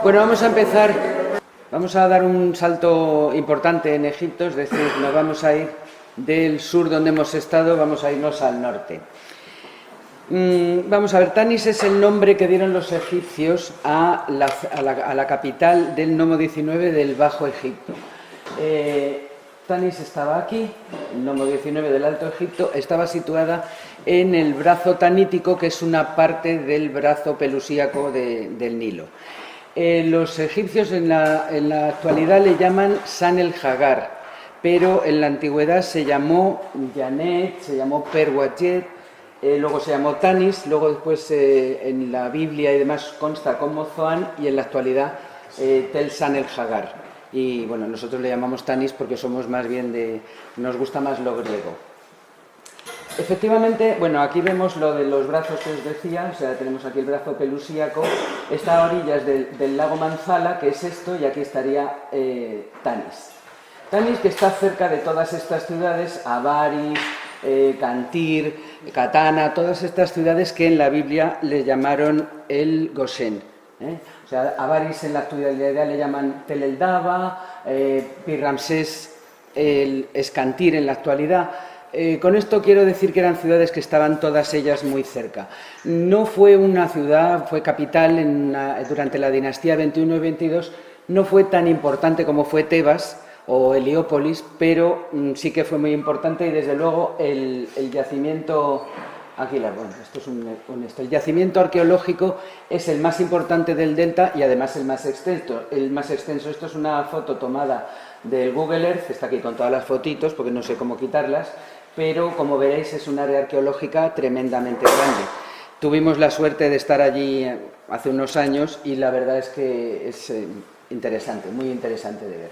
Bueno, vamos a empezar, vamos a dar un salto importante en Egipto, es decir, nos vamos a ir del sur donde hemos estado, vamos a irnos al norte. Vamos a ver, Tanis es el nombre que dieron los egipcios a la capital del Nomo 19 del Bajo Egipto. Tanis estaba aquí, el Nomo 19 del Alto Egipto, estaba situada en el brazo tanítico, que es una parte del brazo pelusíaco del Nilo. Los egipcios en la actualidad le llaman San el Hagar, pero en la antigüedad se llamó Yanet, se llamó Perwajet, luego se llamó Tanis, luego después en la Biblia y demás consta como Zoan, y en la actualidad Tel San el Hagar. Y bueno, nosotros le llamamos Tanis porque somos más bien nos gusta más lo griego. Efectivamente, bueno, aquí vemos lo de los brazos que os decía, o sea, tenemos aquí el brazo pelusíaco, está a orillas del lago Manzala, que es esto, y aquí estaría Tanis. Tanis, que está cerca de todas estas ciudades, Avaris, Cantir, Catana, todas estas ciudades que en la Biblia le llamaron el Goshen. O sea, Avaris en la actualidad le llaman Tel el Daba, Pi-Ramsés es Cantir en la actualidad. Con esto quiero decir que eran ciudades que estaban todas ellas muy cerca. No fue una ciudad, fue capital durante la dinastía 21 y 22, no fue tan importante como fue Tebas o Heliópolis, pero sí que fue muy importante, y desde luego el yacimiento, esto es el yacimiento arqueológico es el más importante del delta y además el más extenso. Esto es una foto tomada del Google Earth, está aquí con todas las fotitos porque no sé cómo quitarlas, pero como veréis es un área arqueológica tremendamente grande. Tuvimos la suerte de estar allí hace unos años y la verdad es que es interesante, muy interesante de ver.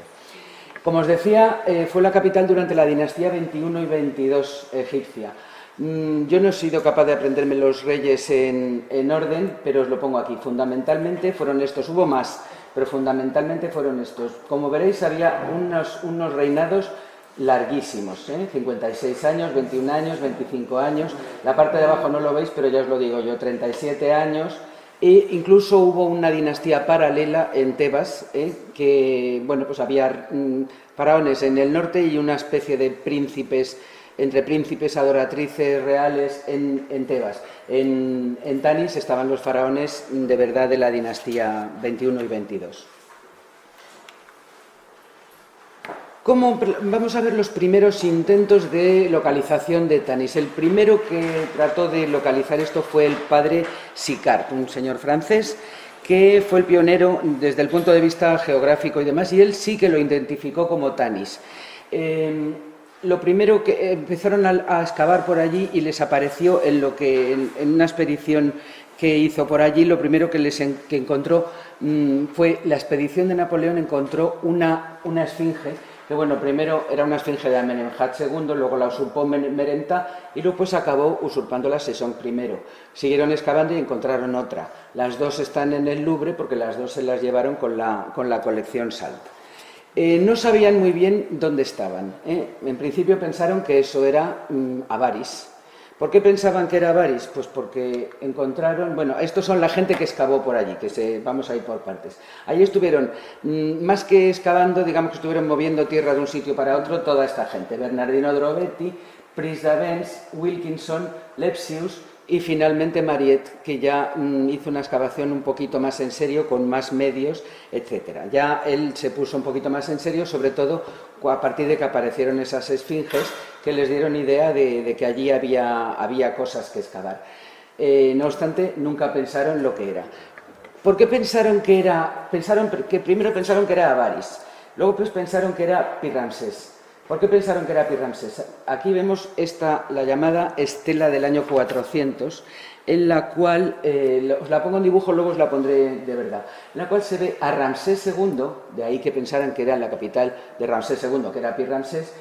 Como os decía, fue la capital durante la dinastía 21 y 22 egipcia. Yo no he sido capaz de aprenderme los reyes en orden, pero os lo pongo aquí. Fundamentalmente fueron estos, hubo más, pero fundamentalmente fueron estos. Como veréis, había unos reinados larguísimos, 56 años, 21 años, 25 años, la parte de abajo no lo veis, pero ya os lo digo yo, 37 años, e incluso hubo una dinastía paralela en Tebas, que, bueno, pues había faraones en el norte y una especie de príncipes, entre príncipes adoratrices reales en Tebas. En Tanis estaban los faraones de verdad de la dinastía 21 y 22. Vamos a ver los primeros intentos de localización de Tanis. El primero que trató de localizar esto fue el padre Sicart, un señor francés que fue el pionero desde el punto de vista geográfico y demás, y él sí que lo identificó como Tanis. Lo primero que empezaron a excavar por allí y les apareció en una expedición que hizo por allí, lo primero que encontró fue la expedición de Napoleón, encontró una esfinge, que bueno, primero era una esfinge de Amenemhat II, luego la usurpó Merenta y luego pues acabó usurpándola Sesong I. Siguieron excavando y encontraron otra. Las dos están en el Louvre porque las dos se las llevaron con la colección Salt. No sabían muy bien dónde estaban. En principio pensaron que eso era Avaris. ¿Por qué pensaban que era Avaris? Pues porque encontraron, bueno, estos son la gente que excavó por allí, vamos a ir por partes. Allí estuvieron, más que excavando, digamos que estuvieron moviendo tierra de un sitio para otro, toda esta gente. Bernardino Drobetti, Pris d'Avens, Wilkinson, Lepsius y finalmente Mariette, que ya hizo una excavación un poquito más en serio, con más medios, etc. Ya él se puso un poquito más en serio, sobre todo a partir de que aparecieron esas esfinges que les dieron idea de que allí había cosas que excavar. No obstante, nunca pensaron lo que era. ¿Por qué pensaron que era? Primero pensaron que era Avaris, luego pues pensaron que era Pi-Ramsés. ¿Por qué pensaron que era Pi-Ramsés? Aquí vemos la llamada estela del año 400, en la cual, os la pongo en dibujo, luego os la pondré de verdad, en la cual se ve a Ramsés II, de ahí que pensaran que era la capital de Ramsés II, que era Pi-Ramsés,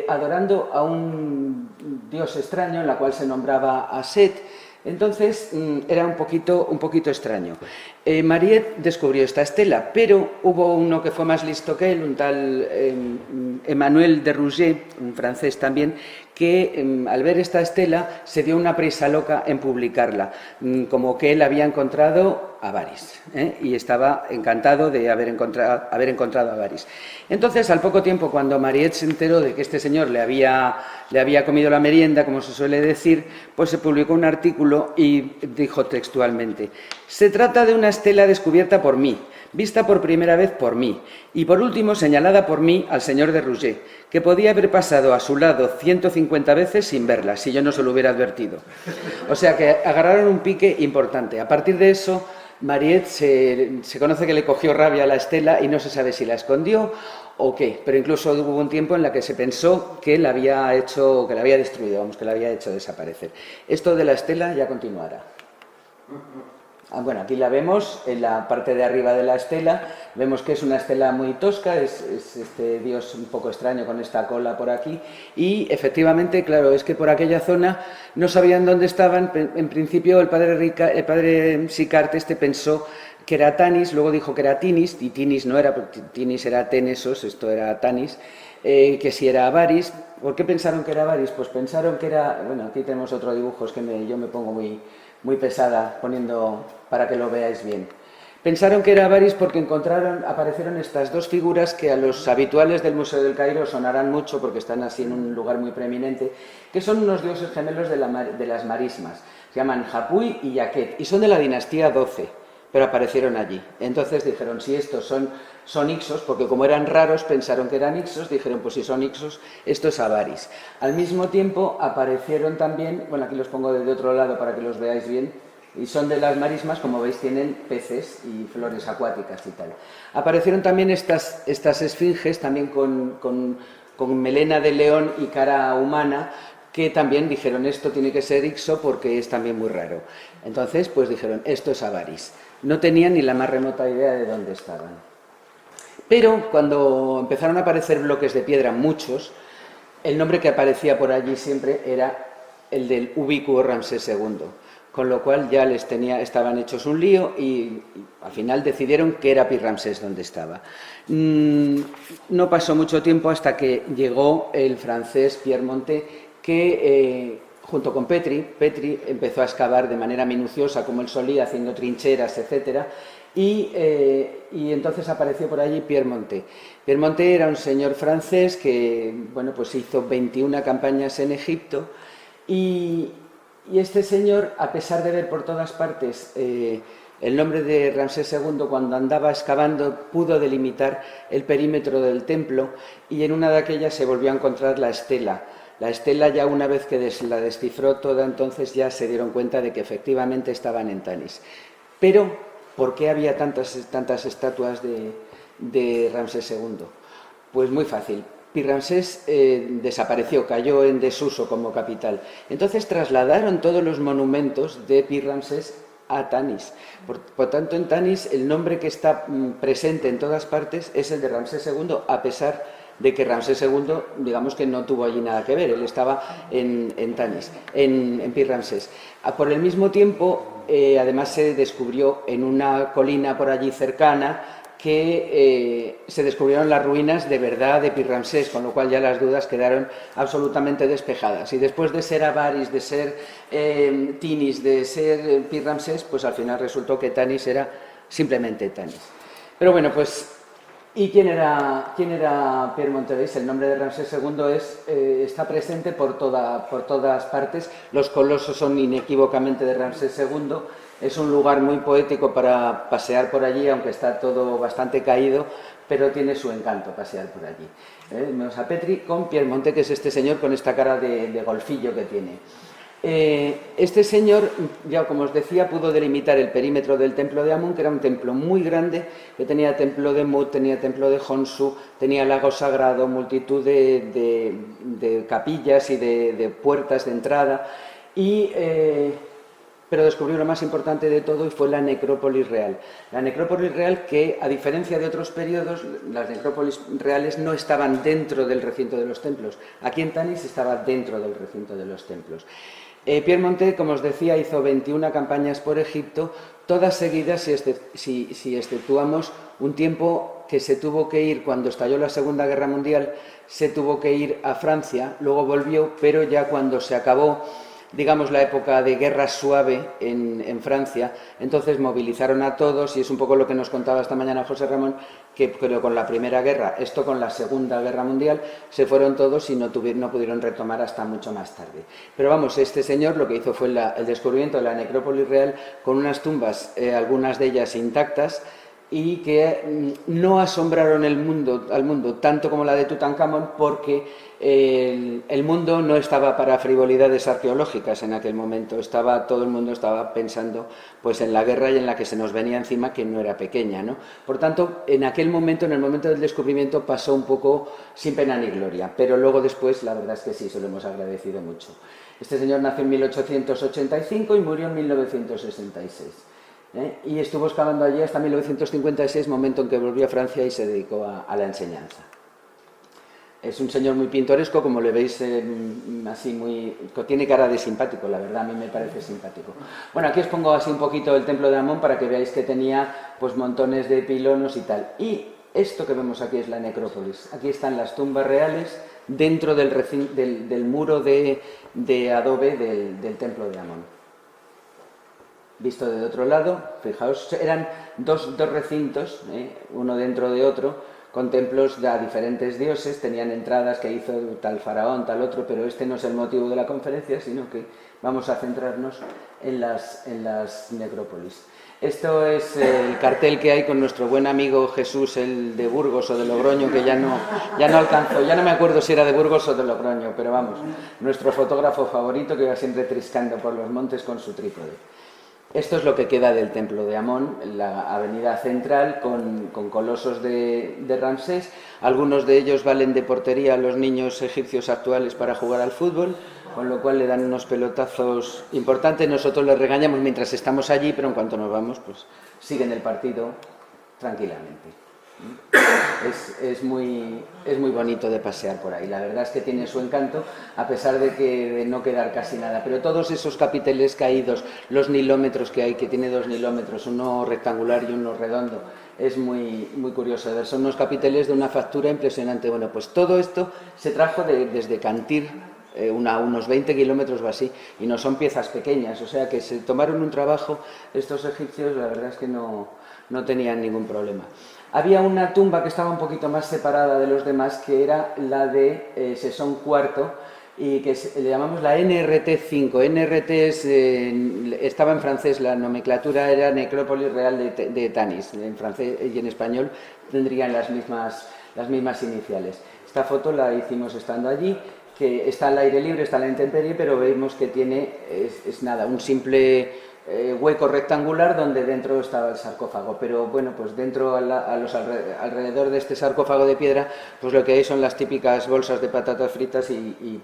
adorando a un dios extraño, en la cual se nombraba a Set. Entonces era un poquito extraño. Mariette descubrió esta estela, pero hubo uno que fue más listo que él, un tal Emmanuel de Rouget, un francés también, que al ver esta estela se dio una prisa loca en publicarla, como que él había encontrado a Varys, y estaba encantado de haber encontrado a Varys. Entonces, al poco tiempo, cuando Mariette se enteró de que este señor le había comido la merienda, como se suele decir, pues se publicó un artículo y dijo textualmente: se trata de una estela descubierta por mí, vista por primera vez por mí, y por último señalada por mí al señor de Rouget, que podía haber pasado a su lado 150 veces sin verla, si yo no se lo hubiera advertido. O sea que agarraron un pique importante. A partir de eso, Mariette se conoce que le cogió rabia a la estela y no se sabe si la escondió o qué, pero incluso hubo un tiempo en la que se pensó que la había destruido, que la había hecho desaparecer. Esto de la estela ya continuará. Bueno, aquí la vemos en la parte de arriba de la estela. Vemos que es una estela muy tosca, es este dios un poco extraño con esta cola por aquí. Y efectivamente, claro, es que por aquella zona no sabían dónde estaban. En principio el padre Sicart pensó que era Tanis, luego dijo que era Tinis, y Tinis no era, porque Tinis era Tenesos, esto era Tanis. Que si era Varys. ¿Por qué pensaron que era Varys? Pues pensaron que era... Bueno, aquí tenemos otro dibujo, es que yo me pongo muy pesada poniendo para que lo veáis bien. Pensaron que era Varys porque aparecieron estas dos figuras que a los habituales del Museo del Cairo sonarán mucho porque están así en un lugar muy preeminente, que son unos dioses gemelos de las marismas. Se llaman Hapuy y Yaquet y son de la dinastía 12, pero aparecieron allí. Entonces dijeron, si estos son Ixos, porque como eran raros pensaron que eran Ixos, dijeron, pues si son Ixos, esto es Varys. Al mismo tiempo aparecieron también, bueno, aquí los pongo de otro lado para que los veáis bien, y son de las marismas, como veis tienen peces y flores acuáticas y tal. Aparecieron también estas esfinges, también con melena de león y cara humana, que también dijeron, esto tiene que ser Ixo porque es también muy raro. Entonces, pues dijeron, esto es Varys. No tenían ni la más remota idea de dónde estaban. Pero cuando empezaron a aparecer bloques de piedra, muchos, el nombre que aparecía por allí siempre era el del ubicuo Ramsés II, con lo cual ya estaban hechos un lío y al final decidieron que era Pi-Ramsés donde estaba. No pasó mucho tiempo hasta que llegó el francés Pierre Montet, que junto con Petrie empezó a excavar de manera minuciosa, como él solía, haciendo trincheras, etcétera. Y entonces apareció por allí Pierre Montet. Pierre Montet era un señor francés que, bueno, pues hizo 21 campañas en Egipto y este señor, a pesar de ver por todas partes el nombre de Ramsés II, cuando andaba excavando pudo delimitar el perímetro del templo y en una de aquellas se volvió a encontrar la estela. La estela, ya una vez que la descifró toda, entonces ya se dieron cuenta de que efectivamente estaban en Tanis. Pero, ¿por qué había tantas estatuas de Ramsés II? Pues muy fácil. Pi-Ramsés desapareció, cayó en desuso como capital. Entonces trasladaron todos los monumentos de Pi-Ramsés a Tanis. Por tanto, en Tanis el nombre que está presente en todas partes es el de Ramsés II, a pesar de que Ramsés II, digamos que no tuvo allí nada que ver, él estaba en Tanis, en Pi-Ramsés. Por el mismo tiempo, además se descubrió en una colina por allí cercana que se descubrieron las ruinas de verdad de Pi-Ramsés, con lo cual ya las dudas quedaron absolutamente despejadas. Y después de ser Varys, de ser Tinis, de ser Pi-Ramsés, pues al final resultó que Tanis era simplemente Tanis. Pero bueno, pues... ¿Y quién era Pierre Montet? El nombre de Ramsés II está presente por todas partes. Los colosos son inequívocamente de Ramsés II. Es un lugar muy poético para pasear por allí, aunque está todo bastante caído, pero tiene su encanto pasear por allí. Vemos a Petrie con Pierre Montet, que es este señor con esta cara de golfillo que tiene. Este señor, ya como os decía, pudo delimitar el perímetro del templo de Amón, que era un templo muy grande, que tenía templo de Mut, tenía templo de Honsu, tenía lago sagrado, multitud de capillas y de puertas de entrada, pero descubrió lo más importante de todo y fue la necrópolis real. La necrópolis real que, a diferencia de otros periodos, las necrópolis reales no estaban dentro del recinto de los templos. Aquí en Tanis estaba dentro del recinto de los templos. Pierre Montet, como os decía, hizo 21 campañas por Egipto, todas seguidas si exceptuamos un tiempo que se tuvo que ir cuando estalló la Segunda Guerra Mundial, se tuvo que ir a Francia, luego volvió, pero ya cuando se acabó, digamos, la época de guerra suave en Francia, entonces movilizaron a todos, y es un poco lo que nos contaba esta mañana José Ramón, que pero con la Primera Guerra, esto con la Segunda Guerra Mundial, se fueron todos y no pudieron retomar hasta mucho más tarde. Pero vamos, este señor lo que hizo fue el descubrimiento de la necrópolis real con unas tumbas, algunas de ellas intactas, y que no asombraron al mundo tanto como la de Tutankamón, porque el mundo no estaba para frivolidades arqueológicas en aquel momento, todo el mundo estaba pensando pues en la guerra y en la que se nos venía encima, que no era pequeña, ¿no? Por tanto, en aquel momento, en el momento del descubrimiento, pasó un poco sin pena ni gloria, pero luego después la verdad es que sí, se lo hemos agradecido mucho. Este señor nació en 1885 y murió en 1966. Y estuvo excavando allí hasta 1956, momento en que volvió a Francia y se dedicó a la enseñanza. Es un señor muy pintoresco, como le veis, así tiene cara de simpático, la verdad, a mí me parece simpático. Bueno, aquí os pongo así un poquito el templo de Amón para que veáis que tenía pues montones de pilonos y tal. Y esto que vemos aquí es la necrópolis. Aquí están las tumbas reales dentro del muro de adobe del templo de Amón. Visto de otro lado, fijaos, eran dos recintos, uno dentro de otro, con templos a diferentes dioses, tenían entradas que hizo tal faraón, tal otro, pero este no es el motivo de la conferencia, sino que vamos a centrarnos en las necrópolis. Esto es el cartel que hay con nuestro buen amigo Jesús, el de Burgos o de Logroño, que ya no alcanzó, ya no me acuerdo si era de Burgos o de Logroño, pero vamos, nuestro fotógrafo favorito que iba siempre triscando por los montes con su trípode. Esto es lo que queda del templo de Amón, la avenida central con colosos de Ramsés. Algunos de ellos valen de portería a los niños egipcios actuales para jugar al fútbol, con lo cual le dan unos pelotazos importantes. Nosotros les regañamos mientras estamos allí, pero en cuanto nos vamos, pues siguen el partido tranquilamente. Es muy bonito de pasear por ahí, la verdad es que tiene su encanto, a pesar de no quedar casi nada, pero todos esos capiteles caídos, los nilómetros que hay, que tiene 2 nilómetros, uno rectangular y uno redondo, es muy curioso de ver, son unos capiteles de una factura impresionante. Bueno, pues todo esto se trajo desde Cantir, unos 20 kilómetros o así, y no son piezas pequeñas, o sea que se tomaron un trabajo estos egipcios, la verdad es que no tenían ningún problema. Había una tumba que estaba un poquito más separada de los demás, que era la de Sesón IV, y que le llamamos la NRT5. NRT estaba en francés, la nomenclatura era Necrópolis Real de Tanis, en francés y en español tendrían las mismas iniciales. Esta foto la hicimos estando allí, que está al aire libre, está a la intemperie, pero vemos que tiene, es nada, un simple hueco rectangular donde dentro estaba el sarcófago, pero bueno, pues dentro alrededor de este sarcófago de piedra, pues lo que hay son las típicas bolsas de patatas fritas y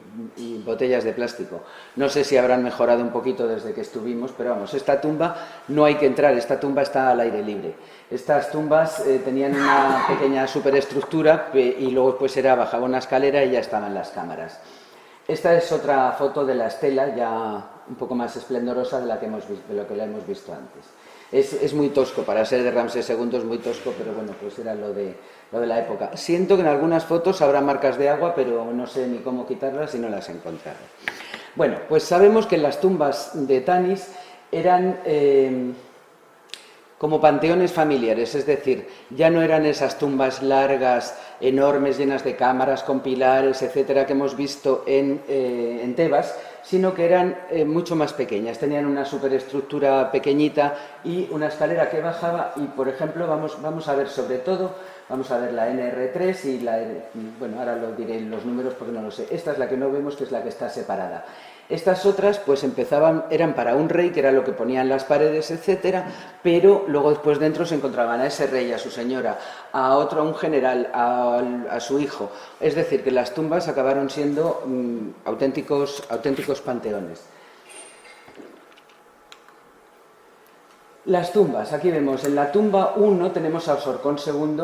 botellas de plástico. No sé si habrán mejorado un poquito desde que estuvimos, pero vamos, esta tumba no hay que entrar, esta tumba está al aire libre. Estas tumbas tenían una pequeña superestructura y luego pues bajaba una escalera y ya estaban las cámaras. Esta es otra foto de la estela, ya un poco más esplendorosa de lo que la hemos visto antes. Es muy tosco, para ser de Ramsés II es muy tosco, pero bueno, pues era lo de la época. Siento que en algunas fotos habrá marcas de agua, pero no sé ni cómo quitarlas y no las he encontrado. Bueno, pues sabemos que las tumbas de Tanis eran como panteones familiares, es decir, ya no eran esas tumbas largas, enormes, llenas de cámaras, con pilares, etcétera, que hemos visto en Tebas, sino que eran mucho más pequeñas, tenían una superestructura pequeñita y una escalera que bajaba y, por ejemplo, vamos a ver sobre todo, vamos a ver la NR3 y bueno, ahora lo diré los números porque no lo sé, esta es la que no vemos, que es la que está separada. Estas otras pues eran para un rey, que era lo que ponían las paredes, etcétera, pero luego después dentro se encontraban a ese rey, a su señora, a un general, a su hijo. Es decir, que las tumbas acabaron siendo auténticos panteones. Las tumbas, aquí vemos, en la tumba 1 tenemos a Osorcón II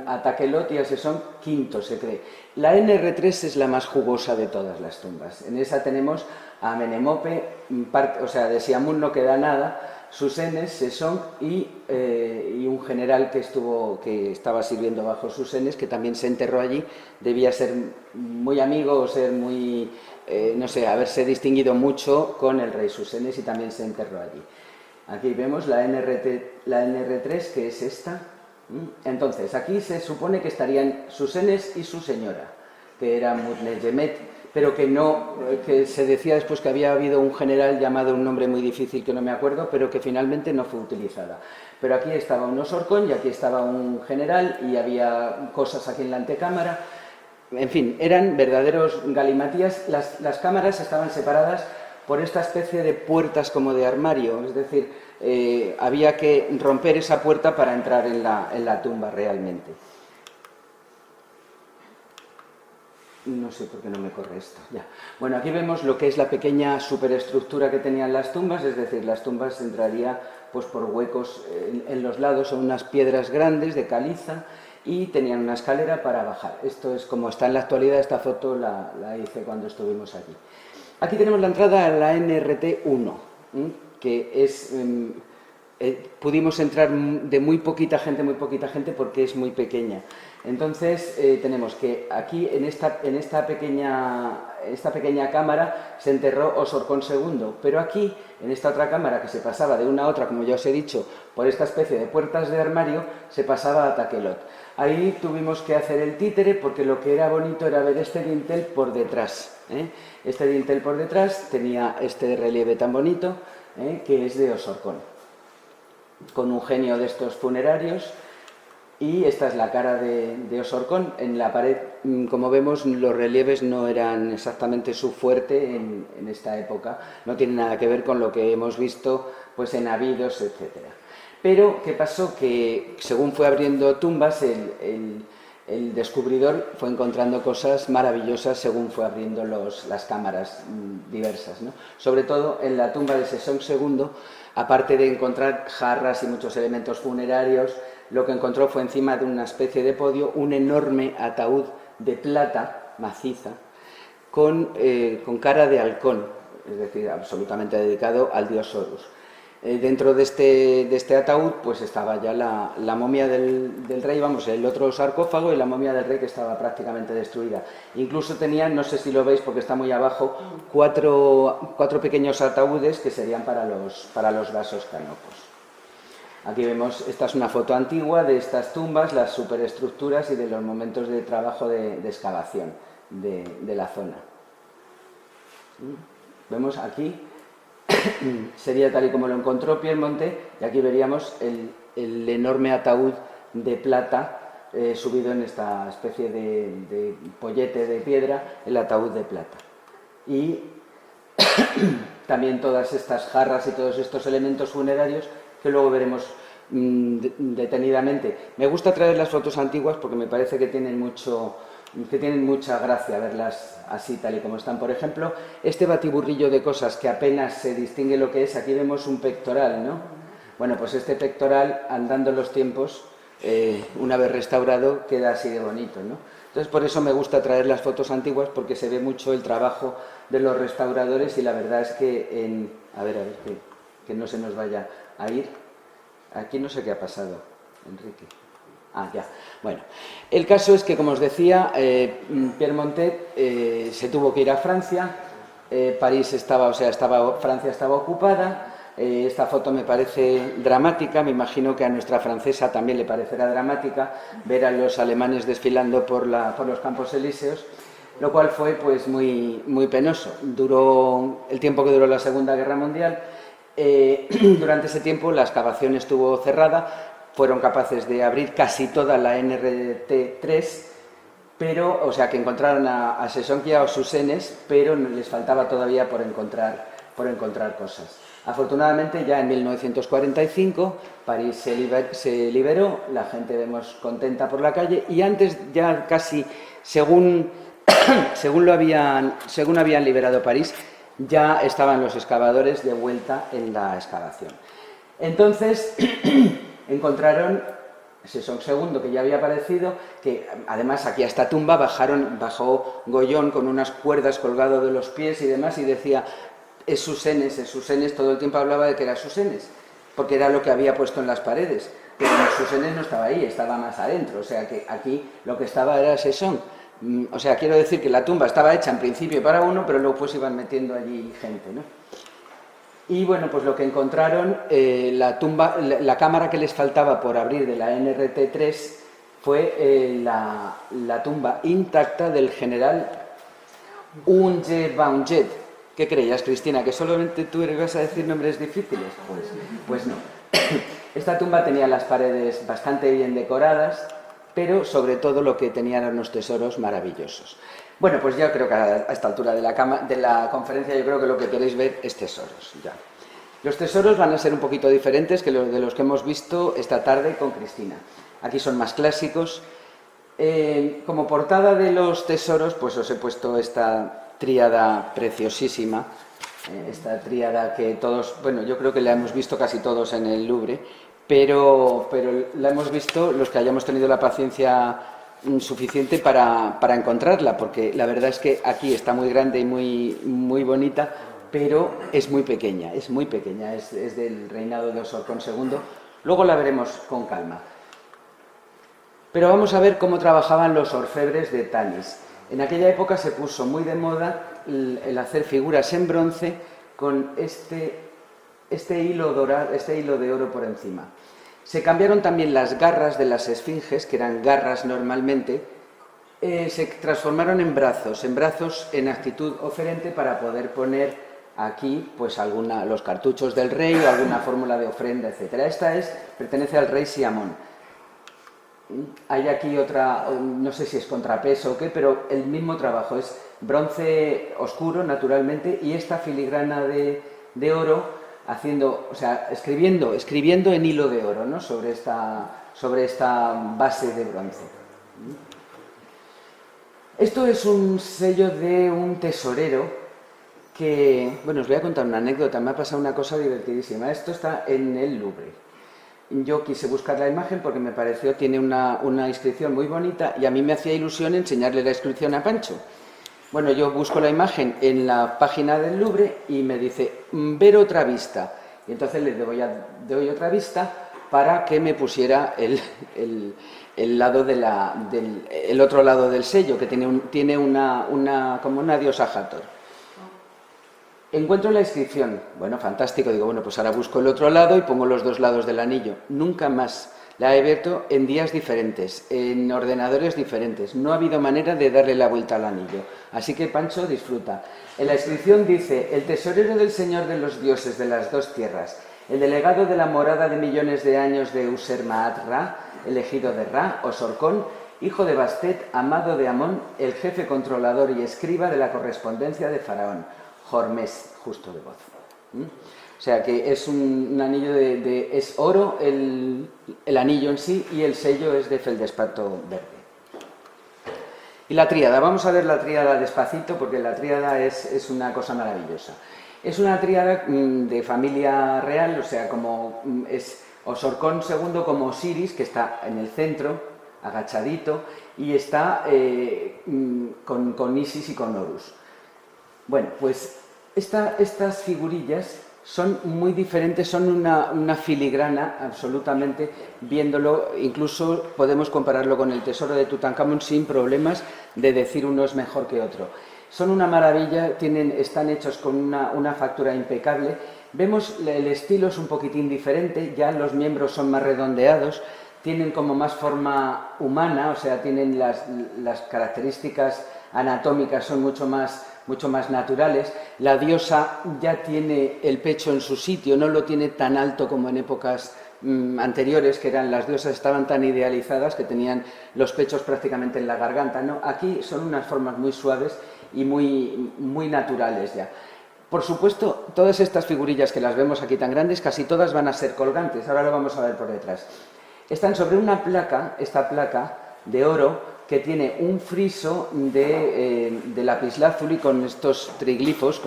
a Taquelot y a Sesón quinto, se cree. La NR3 es la más jugosa de todas las tumbas. En esa tenemos a Amenemope, o sea, de Siamun no queda nada, Susenes, Sesón y un general que estaba sirviendo bajo Susenes, que también se enterró allí. Debía ser muy amigo o ser muy, no sé, haberse distinguido mucho con el rey Susenes y también se enterró allí. Aquí vemos la NR3, que es esta. Entonces, aquí se supone que estarían Susenes y su señora, que era Mutnejemet, pero que se decía después que había habido un general llamado un nombre muy difícil que no me acuerdo, pero que finalmente no fue utilizada. Pero aquí estaba un Osorcón y aquí estaba un general y había cosas aquí en la antecámara. En fin, eran verdaderos galimatías. Las cámaras estaban separadas por esta especie de puertas como de armario, es decir, había que romper esa puerta para entrar en la tumba realmente. No sé por qué no me corre esto. Ya. Bueno, aquí vemos lo que es la pequeña superestructura que tenían las tumbas, es decir, las tumbas entraría pues, por huecos en los lados, son unas piedras grandes de caliza y tenían una escalera para bajar. Esto es como está en la actualidad, esta foto la hice cuando estuvimos allí. Aquí tenemos la entrada a la NRT1, que es... pudimos entrar de muy poquita gente porque es muy pequeña. Entonces tenemos que aquí en esta pequeña cámara se enterró Osorcón II, pero aquí en esta otra cámara que se pasaba de una a otra, como ya os he dicho, por esta especie de puertas de armario, se pasaba a Taquelot. Ahí tuvimos que hacer el títere porque lo que era bonito era ver este dintel por detrás. Este dintel por detrás tenía este relieve tan bonito que es de Osorcón, con un genio de estos funerarios, y esta es la cara de Osorcón. En la pared, como vemos, los relieves no eran exactamente su fuerte en esta época, no tiene nada que ver con lo que hemos visto pues, en Abidos, etc. Pero, ¿qué pasó? Que según fue abriendo tumbas, el descubridor fue encontrando cosas maravillosas según fue abriendo las cámaras diversas, ¿no? Sobre todo en la tumba de Sesong II, aparte de encontrar jarras y muchos elementos funerarios, lo que encontró fue encima de una especie de podio un enorme ataúd de plata maciza con cara de halcón, es decir, absolutamente dedicado al dios Horus. Dentro de este ataúd pues estaba ya la momia del rey, vamos, el otro sarcófago y la momia del rey que estaba prácticamente destruida. Incluso tenía, no sé si lo veis porque está muy abajo, cuatro pequeños ataúdes que serían para los vasos canopos. Aquí vemos, esta es una foto antigua de estas tumbas, las superestructuras y de los momentos de trabajo de excavación de la zona. Vemos aquí, sería tal y como lo encontró Piermonte, y aquí veríamos el enorme ataúd de plata subido en esta especie de pollete de piedra, el ataúd de plata. Y también todas estas jarras y todos estos elementos funerarios que luego veremos detenidamente. Me gusta traer las fotos antiguas porque me parece que tienen mucha gracia verlas así tal y como están. Por ejemplo, este batiburrillo de cosas que apenas se distingue lo que es, aquí vemos un pectoral, ¿no? Bueno, pues este pectoral, andando los tiempos, una vez restaurado, queda así de bonito, ¿no? Entonces, por eso me gusta traer las fotos antiguas, porque se ve mucho el trabajo de los restauradores y la verdad es que a ver, que no se nos vaya a ir. Aquí no sé qué ha pasado, Enrique. Ah, ya. Bueno, el caso es que, como os decía, Piermonte se tuvo que ir a Francia. Francia estaba ocupada. Esta foto me parece dramática, me imagino que a nuestra francesa también le parecerá dramática ver a los alemanes desfilando por los Campos Elíseos, lo cual fue pues muy, muy penoso. Duró el tiempo que duró la Segunda Guerra Mundial. Durante ese tiempo la excavación estuvo cerrada, fueron capaces de abrir casi toda la NRT3, pero, o sea, que encontraron a Sesonquia o Susenes, pero les faltaba todavía por encontrar cosas. Afortunadamente, ya en 1945, París se liberó, la gente vemos contenta por la calle, y antes ya casi, según habían liberado París, ya estaban los excavadores de vuelta en la excavación. Entonces, encontraron Sesong II, que ya había aparecido, que además aquí a esta tumba bajó Gollón con unas cuerdas colgado de los pies y demás, y decía, es Susenes, todo el tiempo hablaba de que era Susenes, porque era lo que había puesto en las paredes, pero Susenes no estaba ahí, estaba más adentro, o sea que aquí lo que estaba era Sesong. O sea, quiero decir que la tumba estaba hecha en principio para uno, pero luego pues iban metiendo allí gente, ¿no? Y bueno, pues lo que encontraron, la cámara que les faltaba por abrir de la NRT3 fue la tumba intacta del general Unge Baunjet. ¿Qué creías, Cristina? ¿Que solamente tú ibas a decir nombres difíciles? Pues no. Esta tumba tenía las paredes bastante bien decoradas, pero sobre todo lo que tenía eran unos tesoros maravillosos. Bueno, pues yo creo que a esta altura de la conferencia yo creo que lo que queréis ver es tesoros. Ya. Los tesoros van a ser un poquito diferentes que los de los que hemos visto esta tarde con Cristina. Aquí son más clásicos. Como portada de los tesoros, pues os he puesto esta tríada preciosísima, esta tríada que todos, bueno, yo creo que la hemos visto casi todos en el Louvre, pero la hemos visto los que hayamos tenido la paciencia suficiente para encontrarla, porque la verdad es que aquí está muy grande y muy bonita, pero es muy pequeña, es del reinado de Osorkon II. Luego la veremos con calma. Pero vamos a ver cómo trabajaban los orfebres de Tanis. En aquella época se puso muy de moda el hacer figuras en bronce con este hilo dorado, este hilo de oro por encima. Se cambiaron también las garras de las esfinges, que eran garras normalmente, se transformaron en brazos en actitud oferente para poder poner aquí pues los cartuchos del rey o alguna fórmula de ofrenda, etc. Esta pertenece al rey Siamón. Hay aquí otra, no sé si es contrapeso o qué, pero el mismo trabajo, es bronce oscuro naturalmente y esta filigrana de oro haciendo, o sea, escribiendo en hilo de oro, ¿no? sobre esta base de bronce. Esto es un sello de un tesorero que, bueno, os voy a contar una anécdota, me ha pasado una cosa divertidísima. Esto está en el Louvre. Yo quise buscar la imagen porque me pareció, tiene una inscripción muy bonita y a mí me hacía ilusión enseñarle la inscripción a Pancho. Bueno, yo busco la imagen en la página del Louvre y me dice, ver otra vista. Y entonces le doy otra vista para que me pusiera el otro lado del sello, que tiene como una diosa Hathor. Encuentro la inscripción. Bueno, fantástico. Digo, bueno, pues ahora busco el otro lado y pongo los dos lados del anillo. Nunca más. La he abierto en días diferentes, en ordenadores diferentes. No ha habido manera de darle la vuelta al anillo. Así que, Pancho, disfruta. En la inscripción dice, el tesorero del Señor de los dioses de las dos tierras, el delegado de la morada de millones de años de User-Maat-Ra, elegido de Ra, Osorkon, hijo de Bastet, amado de Amón, el jefe controlador y escriba de la correspondencia de Faraón. Hormés, justo de voz. O sea que es un anillo es oro el anillo en sí y el sello es de feldespato verde. Y la tríada, vamos a ver la tríada despacito porque la tríada es una cosa maravillosa. Es una tríada de familia real, o sea, como es Osorkon II como Osiris, que está en el centro, agachadito, y está con Isis y con Horus. Bueno, pues estas figurillas son muy diferentes, son una filigrana absolutamente, viéndolo, incluso podemos compararlo con el tesoro de Tutankamón sin problemas de decir uno es mejor que otro. Son una maravilla, están hechos con una factura impecable. Vemos el estilo es un poquitín diferente, ya los miembros son más redondeados, tienen como más forma humana, o sea, tienen las características anatómicas son mucho más naturales. La diosa ya tiene el pecho en su sitio, no lo tiene tan alto como en épocas anteriores, que las diosas estaban tan idealizadas que tenían los pechos prácticamente en la garganta, ¿no? Aquí son unas formas muy suaves y muy naturales ya. Por supuesto, todas estas figurillas que las vemos aquí tan grandes, casi todas van a ser colgantes, ahora lo vamos a ver por detrás. Están sobre una placa, esta placa de oro, que tiene un friso de lapislázuli con estos triglifos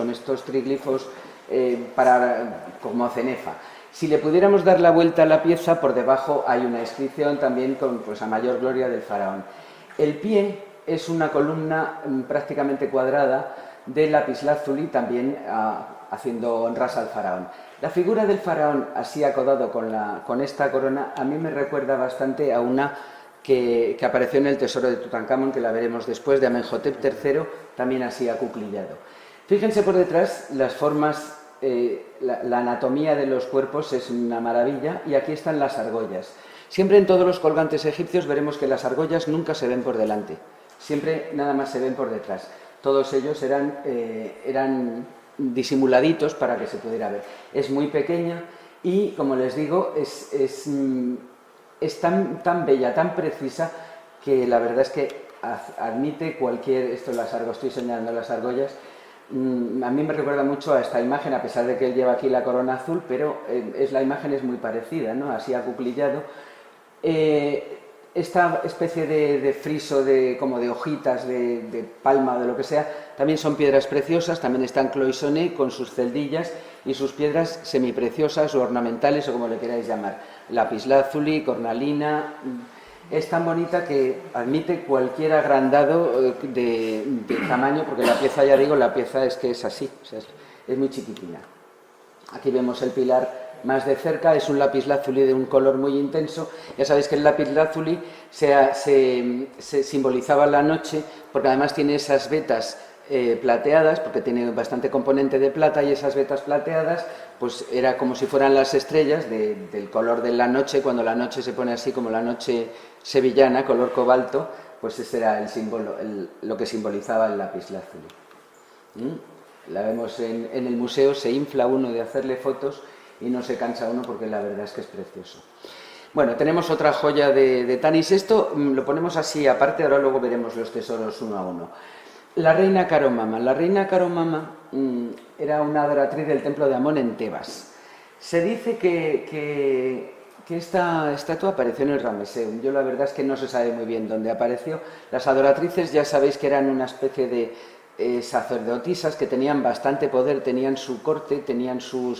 como cenefa. Si le pudiéramos dar la vuelta a la pieza, por debajo hay una inscripción también con, pues, a mayor gloria del faraón. El pie es una columna prácticamente cuadrada de lapislázuli, también haciendo honras al faraón. La figura del faraón así acodado con esta corona a mí me recuerda bastante a una que apareció en el tesoro de Tutankamón, que la veremos después, de Amenhotep III, también así acuclillado. Fíjense por detrás las formas, la anatomía de los cuerpos es una maravilla, y aquí están las argollas. Siempre en todos los colgantes egipcios veremos que las argollas nunca se ven por delante, siempre nada más se ven por detrás. Todos ellos eran disimuladitos para que se pudiera ver. Es muy pequeña y, como les digo, es tan bella, tan precisa, que la verdad es que admite cualquier... estoy señalando las argollas. A mí me recuerda mucho a esta imagen, a pesar de que él lleva aquí la corona azul, pero la imagen es muy parecida, ¿no? Así acuclillado. Esta especie de friso, como de hojitas, de palma o de lo que sea, también son piedras preciosas. También está en cloisonné con sus celdillas y sus piedras semipreciosas o ornamentales, o como le queráis llamar. Lapislázuli, cornalina. Es tan bonita que admite cualquier agrandado de tamaño, porque la pieza, ya digo, la pieza es que es así, o sea, es muy chiquitina. Aquí vemos el pilar más de cerca, es un lapislázuli de un color muy intenso. Ya sabéis que el lapislázuli se simbolizaba la noche, porque además tiene esas vetas plateadas, porque tiene bastante componente de plata, y esas vetas plateadas pues era como si fueran las estrellas del color de la noche. Cuando la noche se pone así, como la noche sevillana, color cobalto, pues ese era el símbolo, lo que simbolizaba el lapislázuli. La vemos en el museo, se infla uno de hacerle fotos y no se cansa uno, porque la verdad es que es precioso. Bueno, tenemos otra joya de Tanis. Esto lo ponemos así aparte, ahora luego veremos los tesoros uno a uno. La reina Caromama. La reina Caromama era una adoratriz del templo de Amón en Tebas. Se dice que esta estatua apareció en el Ramesseum. Yo la verdad es que no se sabe muy bien dónde apareció. Las adoratrices, ya sabéis que eran una especie de sacerdotisas que tenían bastante poder, tenían su corte, tenían su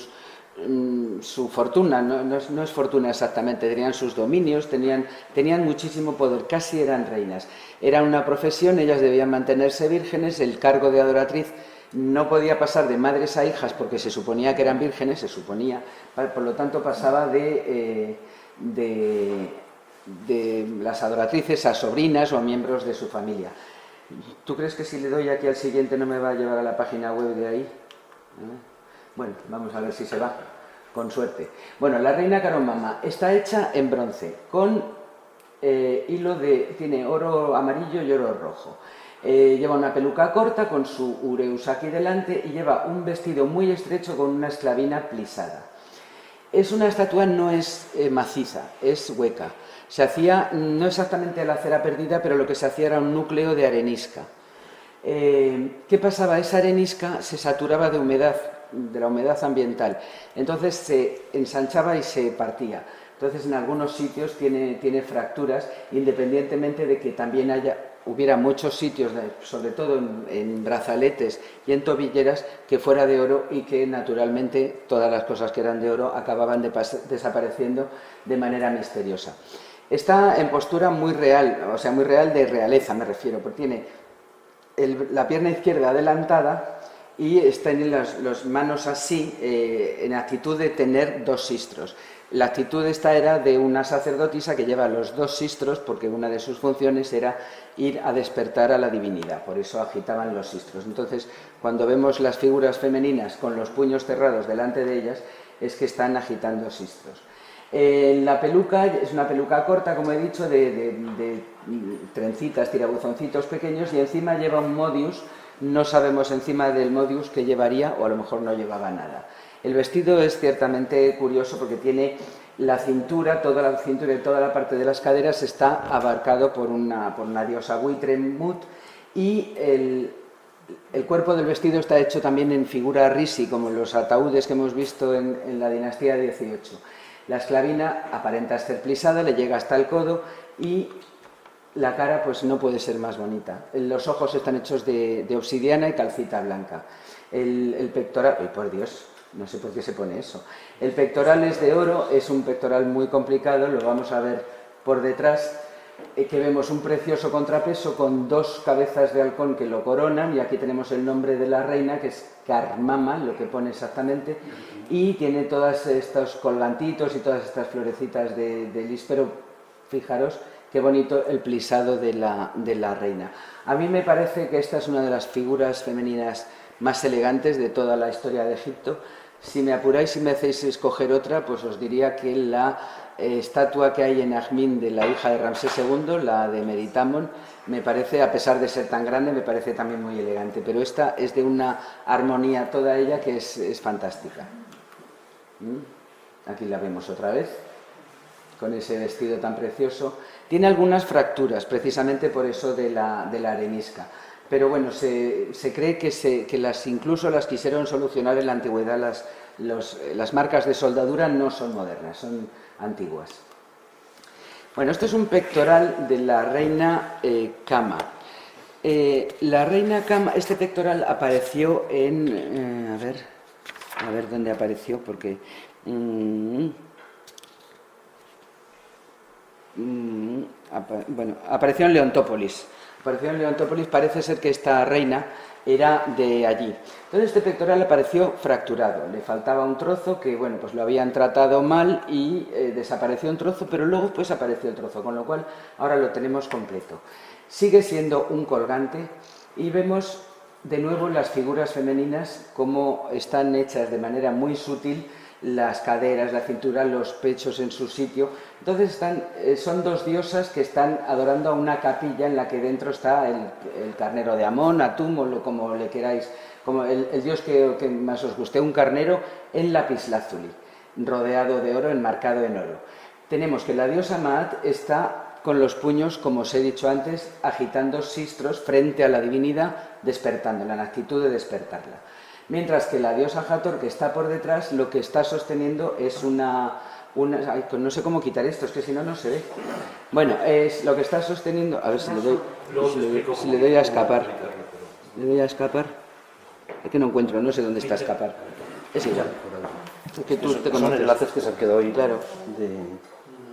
fortuna, no es fortuna exactamente, tenían sus dominios, tenían muchísimo poder, casi eran reinas. Era una profesión, ellas debían mantenerse vírgenes, el cargo de adoratriz no podía pasar de madres a hijas, porque se suponía que eran vírgenes, se suponía, por lo tanto pasaba de las adoratrices a sobrinas o a miembros de su familia. ¿Tú crees que si le doy aquí al siguiente no me va a llevar a la página web de ahí? Bueno, vamos a ver si se va, con suerte. Bueno, la reina Caromama está hecha en bronce, con tiene oro amarillo y oro rojo. Lleva una peluca corta con su ureus aquí delante, y lleva un vestido muy estrecho con una esclavina plisada. Es una estatua, no es maciza, es hueca. Se hacía no exactamente a la cera perdida, pero lo que se hacía era un núcleo de arenisca. ¿Qué pasaba? Esa arenisca se saturaba de humedad, de la humedad ambiental, entonces se ensanchaba y se partía. Entonces en algunos sitios tiene fracturas, independientemente de que también hubiera muchos sitios, sobre todo en brazaletes y en tobilleras, que fuera de oro, y que naturalmente todas las cosas que eran de oro acababan desapareciendo de manera misteriosa. Está en postura muy real, o sea, muy real de realeza me refiero, porque tiene la pierna izquierda adelantada y tiene las manos así, en actitud de tener dos sistros. La actitud esta era de una sacerdotisa que lleva los dos sistros, porque una de sus funciones era ir a despertar a la divinidad, por eso agitaban los sistros. Entonces, cuando vemos las figuras femeninas con los puños cerrados delante de ellas, es que están agitando sistros. La peluca es una peluca corta, como he dicho, de trencitas, tirabuzoncitos pequeños, y encima lleva un modius. No sabemos encima del modius qué llevaría, o a lo mejor no llevaba nada. El vestido es ciertamente curioso porque tiene la cintura, toda la cintura y toda la parte de las caderas está abarcado por una diosa buitre Mut, y el cuerpo del vestido está hecho también en figura risi, como los ataúdes que hemos visto en la dinastía XVIII. La esclavina aparenta ser plisada, le llega hasta el codo, y la cara pues no puede ser más bonita. Los ojos están hechos de obsidiana y calcita blanca. El pectoral, ¡ay, por Dios! No sé por qué se pone eso. El pectoral es de oro, es un pectoral muy complicado, lo vamos a ver por detrás, que vemos un precioso contrapeso con 2 cabezas de halcón que lo coronan, y aquí tenemos el nombre de la reina, que es Carmama, lo que pone exactamente, y tiene todos estos colgantitos y todas estas florecitas de lis, pero fijaros qué bonito el plisado de la reina. A mí me parece que esta es una de las figuras femeninas más elegantes de toda la historia de Egipto. Si me apuráis y me hacéis escoger otra, pues os diría que la estatua que hay en Ajmin de la hija de Ramsés II, la de Meritamon, me parece, a pesar de ser tan grande, me parece también muy elegante. Pero esta es de una armonía toda ella que es fantástica. Aquí la vemos otra vez, con ese vestido tan precioso. Tiene algunas fracturas, precisamente por eso de la arenisca. Pero bueno, se cree que incluso las quisieron solucionar en la antigüedad. Las marcas de soldadura no son modernas, son antiguas. Bueno, esto es un pectoral de la reina Kama. La reina Kama, este pectoral apareció en... a ver dónde apareció, porque... bueno, apareció en Leontópolis. Parece ser que esta reina era de allí. Entonces este pectoral apareció fracturado, le faltaba un trozo que, bueno, pues lo habían tratado mal y desapareció un trozo, pero luego pues apareció el trozo, con lo cual ahora lo tenemos completo. Sigue siendo un colgante y vemos de nuevo las figuras femeninas como están hechas de manera muy sutil, las caderas, la cintura, los pechos en su sitio. Entonces son 2 diosas que están adorando a una capilla en la que dentro está el carnero de Amón, Atum, o como le queráis, como el dios que más os guste, un carnero en lapislázuli, rodeado de oro, enmarcado en oro. Tenemos que la diosa Maat está con los puños, como os he dicho antes, agitando sistros frente a la divinidad, despertándola, en actitud de despertarla. Mientras que la diosa Hathor, que está por detrás, lo que está sosteniendo es ay, pues no sé cómo quitar esto, es que si no, no se ve. Bueno, es lo que está sosteniendo... A ver si le doy a escapar. Le doy a escapar. Es que no encuentro, no sé dónde está escapar. Es igual. Es que tú te conoces. Son enlaces que se han quedado ahí. Claro.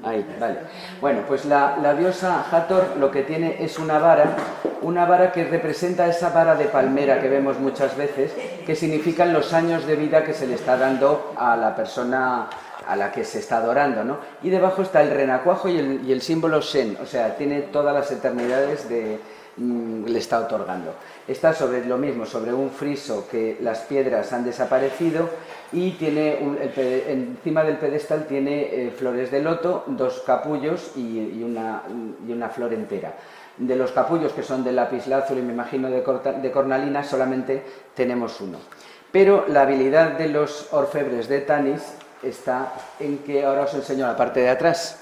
Ahí, vale. Bueno, pues la diosa Hathor lo que tiene es una vara que representa esa vara de palmera que vemos muchas veces, que significan los años de vida que se le está dando a la persona a la que se está adorando, ¿no? Y debajo está el renacuajo y el símbolo Shen, o sea, tiene todas las eternidades le está otorgando. Está sobre lo mismo, sobre un friso que las piedras han desaparecido, y tiene encima del pedestal tiene flores de loto, 2 capullos y una flor entera. De los capullos, que son de lapislázuli, me imagino de cornalina, solamente tenemos uno. Pero la habilidad de los orfebres de Tanis está en que ahora os enseño la parte de atrás.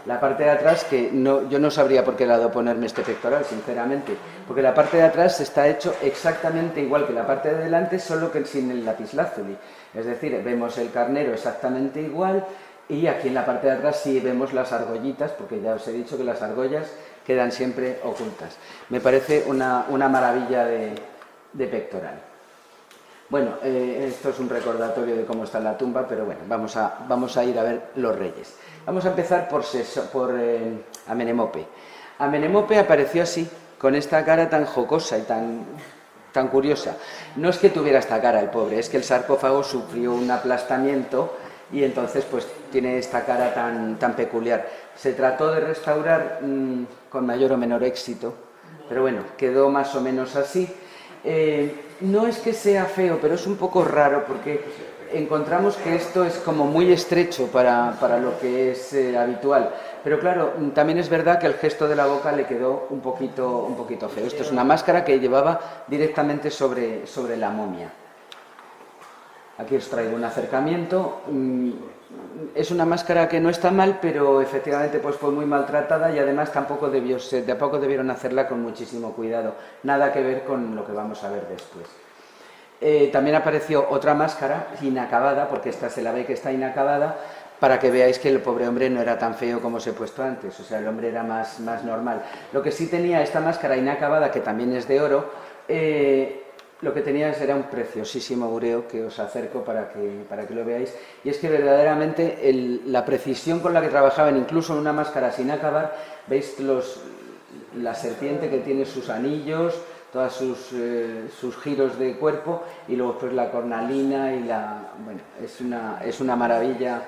La parte de atrás, que yo no sabría por qué lado ponerme este pectoral, sinceramente, porque la parte de atrás está hecho exactamente igual que la parte de delante, solo que sin el lapislázuli. Es decir, vemos el carnero exactamente igual, y aquí en la parte de atrás sí vemos las argollitas, porque ya os he dicho que las argollas quedan siempre ocultas. Me parece una maravilla de pectoral. Bueno, esto es un recordatorio de cómo está la tumba, pero bueno, vamos a ir a ver los reyes. Vamos a empezar por Amenemope. Amenemope apareció así, con esta cara tan jocosa y tan curiosa. No es que tuviera esta cara el pobre, es que el sarcófago sufrió un aplastamiento y entonces pues tiene esta cara tan peculiar. Se trató de restaurar con mayor o menor éxito, pero bueno, quedó más o menos así. No es que sea feo, pero es un poco raro porque encontramos que esto es como muy estrecho para lo que es habitual. Pero claro, también es verdad que el gesto de la boca le quedó un poquito feo. Esto es una máscara que llevaba directamente sobre la momia. Aquí os traigo un acercamiento. Es una máscara que no está mal, pero efectivamente pues fue muy maltratada y además tampoco debieron hacerla con muchísimo cuidado. Nada que ver con lo que vamos a ver después. También apareció otra máscara inacabada, porque esta se la ve que está inacabada, para que veáis que el pobre hombre no era tan feo como os he puesto antes, o sea, el hombre era más normal. Lo que sí tenía esta máscara inacabada, que también es de oro, lo que tenías era un preciosísimo aureo que os acerco para que lo veáis, y es que verdaderamente la precisión con la que trabajaban, incluso en una máscara sin acabar, veis la serpiente que tiene sus anillos, todos sus giros de cuerpo, y luego pues la cornalina y bueno, es una maravilla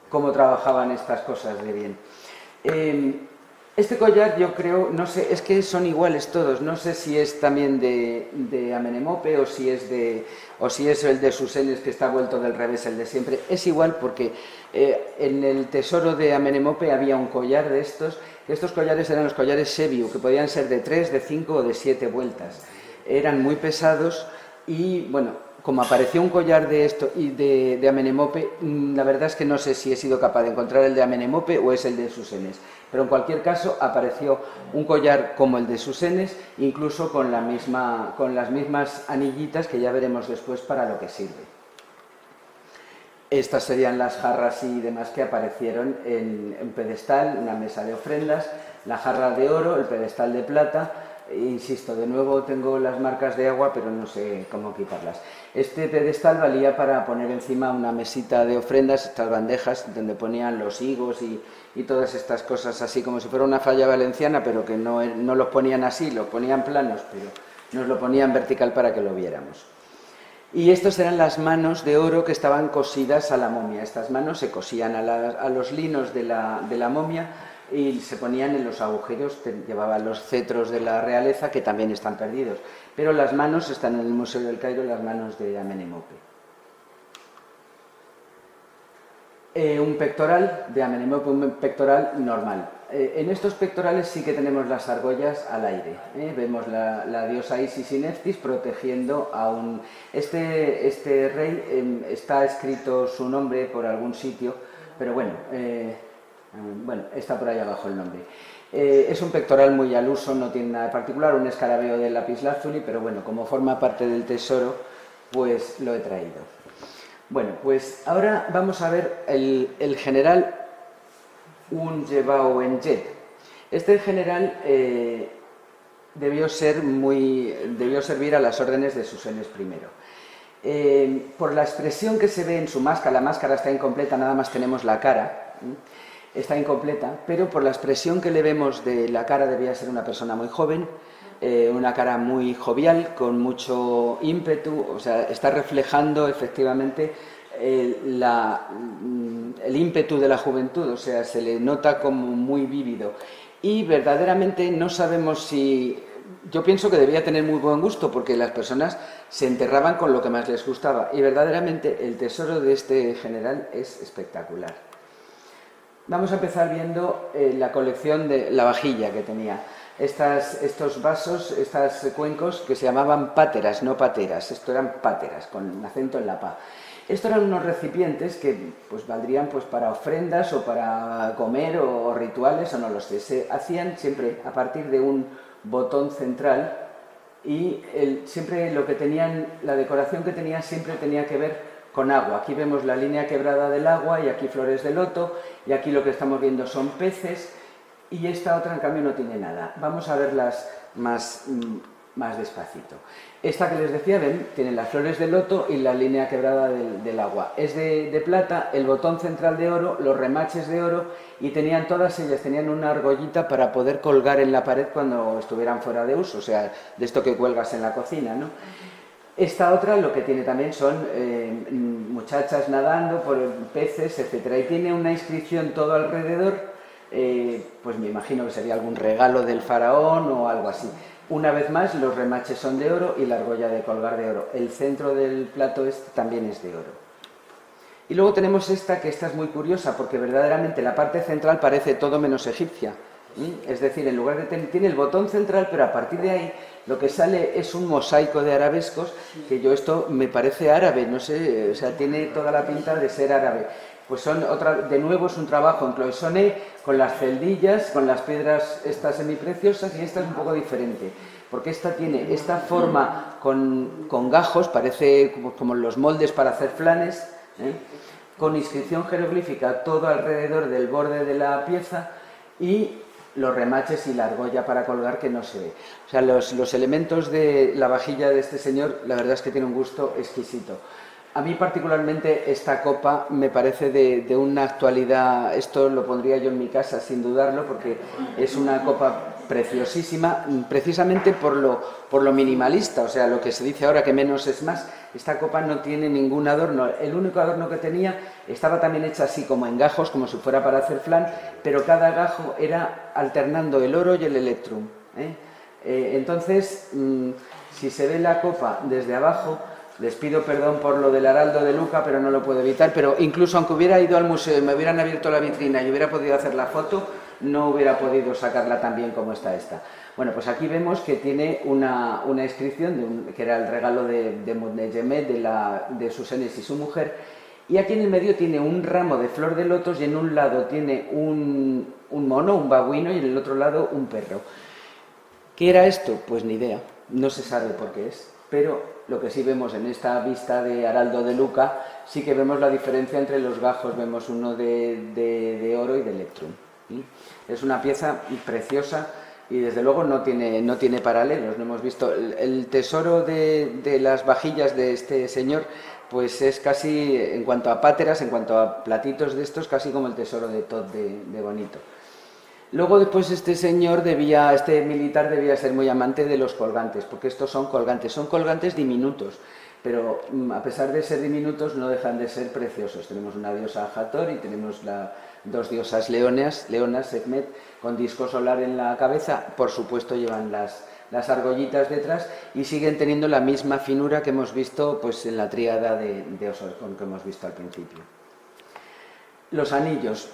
cómo trabajaban estas cosas de bien. Este collar yo creo, no sé, es que son iguales todos, no sé si es también de Amenemope o si es el de Susenes que está vuelto del revés, el de siempre. Es igual porque en el tesoro de Amenemope había un collar de estos. Estos collares eran los collares Sebiu, que podían ser de 3, de 5 o de 7 vueltas. Eran muy pesados y, bueno, como apareció un collar de esto y de Amenemope, la verdad es que no sé si he sido capaz de encontrar el de Amenemope o es el de Susenes. Pero en cualquier caso apareció un collar como el de Susenes, incluso con las mismas anillitas que ya veremos después para lo que sirve. Estas serían las jarras y demás que aparecieron en un pedestal, una mesa de ofrendas, la jarra de oro, el pedestal de plata. Insisto, de nuevo tengo las marcas de agua, pero no sé cómo quitarlas. Este pedestal valía para poner encima una mesita de ofrendas, estas bandejas donde ponían los higos y todas estas cosas, así como si fuera una falla valenciana, pero que no los ponían así, los ponían planos, pero nos lo ponían vertical para que lo viéramos. Y estas eran las manos de oro que estaban cosidas a la momia. Estas manos se cosían a los linos de la momia y se ponían en los agujeros, llevaban los cetros de la realeza, que también están perdidos. Pero las manos están en el Museo del Cairo, las manos de Amenemope. Un pectoral de Amenemope, un pectoral normal. En estos pectorales sí que tenemos las argollas al aire. Vemos la diosa Isis y Neftis protegiendo a un... Este rey está escrito su nombre por algún sitio, pero bueno, está por ahí abajo el nombre. Es un pectoral muy al uso, no tiene nada de particular, un escarabeo de lapislázuli, pero bueno, como forma parte del tesoro, pues lo he traído. Bueno, pues ahora vamos a ver el general Ungevao-Enjet. Este general debió servir a las órdenes de Susenes I. Por la expresión que se ve en su máscara, la máscara está incompleta, nada más tenemos la cara, está incompleta, pero por la expresión que le vemos de la cara debía ser una persona muy joven, una cara muy jovial, con mucho ímpetu, o sea, está reflejando efectivamente el ímpetu de la juventud, o sea, se le nota como muy vívido. Y verdaderamente no sabemos si... Yo pienso que debía tener muy buen gusto, porque las personas se enterraban con lo que más les gustaba, y verdaderamente el tesoro de este general es espectacular. Vamos a empezar viendo la colección de la vajilla que tenía. Estos vasos, estos cuencos que se llamaban páteras, no pateras. Esto eran páteras, con acento en la pa. Estos eran unos recipientes que pues valdrían pues para ofrendas o para comer o rituales o no lo sé. Se hacían siempre a partir de un botón central y siempre lo que tenían, la decoración que tenía siempre tenía que ver con agua. Aquí vemos la línea quebrada del agua y aquí flores de loto y aquí lo que estamos viendo son peces. Y esta otra, en cambio, no tiene nada. Vamos a verlas más despacito. Esta que les decía, ven, tiene las flores de loto y la línea quebrada del agua. Es de plata, el botón central de oro, los remaches de oro, y todas ellas tenían una argollita para poder colgar en la pared cuando estuvieran fuera de uso, o sea, de esto que cuelgas en la cocina, ¿no? Esta otra lo que tiene también son muchachas nadando, por peces, etc. Y tiene una inscripción todo alrededor. Pues me imagino que sería algún regalo del faraón o algo así. Una vez más, los remaches son de oro y la argolla de colgar de oro. El centro del plato también es de oro. Y luego tenemos esta, que esta es muy curiosa, porque verdaderamente la parte central parece todo menos egipcia. Es decir, en lugar de tiene el botón central, pero a partir de ahí lo que sale es un mosaico de arabescos, que esto me parece árabe, no sé, o sea, tiene toda la pinta de ser árabe. Pues de nuevo es un trabajo en cloisonné, con las celdillas, con las piedras estas semipreciosas, y esta es un poco diferente, porque esta tiene esta forma con gajos, parece como los moldes para hacer flanes, con inscripción jeroglífica todo alrededor del borde de la pieza, y los remaches y la argolla para colgar que no se ve. O sea, los elementos de la vajilla de este señor, la verdad es que tiene un gusto exquisito. A mí particularmente esta copa me parece de una actualidad, esto lo pondría yo en mi casa sin dudarlo, porque es una copa preciosísima, precisamente por lo minimalista, o sea, lo que se dice ahora que menos es más. Esta copa no tiene ningún adorno, el único adorno que tenía estaba también hecha así como en gajos, como si fuera para hacer flan, pero cada gajo era alternando el oro y el electrum. Entonces, si se ve la copa desde abajo, les pido perdón por lo del Araldo de Luca, pero no lo puedo evitar, pero incluso aunque hubiera ido al museo y me hubieran abierto la vitrina y hubiera podido hacer la foto, no hubiera podido sacarla tan bien como está esta. Bueno, pues aquí vemos que tiene una inscripción, que era el regalo de Montegemet, de Susenes y su mujer, y aquí en el medio tiene un ramo de flor de lotos y en un lado tiene un mono, un babuino, y en el otro lado un perro. ¿Qué era esto? Pues ni idea, no se sabe por qué es, pero lo que sí vemos en esta vista de Araldo de Luca, sí que vemos la diferencia entre los gajos, vemos uno de oro y de electrum. Es una pieza preciosa y desde luego no tiene paralelos. No hemos visto el tesoro de las vajillas de este señor, pues es casi, en cuanto a páteras, en cuanto a platitos de estos, casi como el tesoro de Todd de bonito. Luego después este militar debía ser muy amante de los colgantes, porque estos son colgantes diminutos, pero a pesar de ser diminutos no dejan de ser preciosos. Tenemos una diosa Hathor y tenemos dos diosas leonas, Sekhmet, con disco solar en la cabeza, por supuesto llevan las argollitas detrás y siguen teniendo la misma finura que hemos visto pues, en la tríada de Osorkon que hemos visto al principio. Los anillos,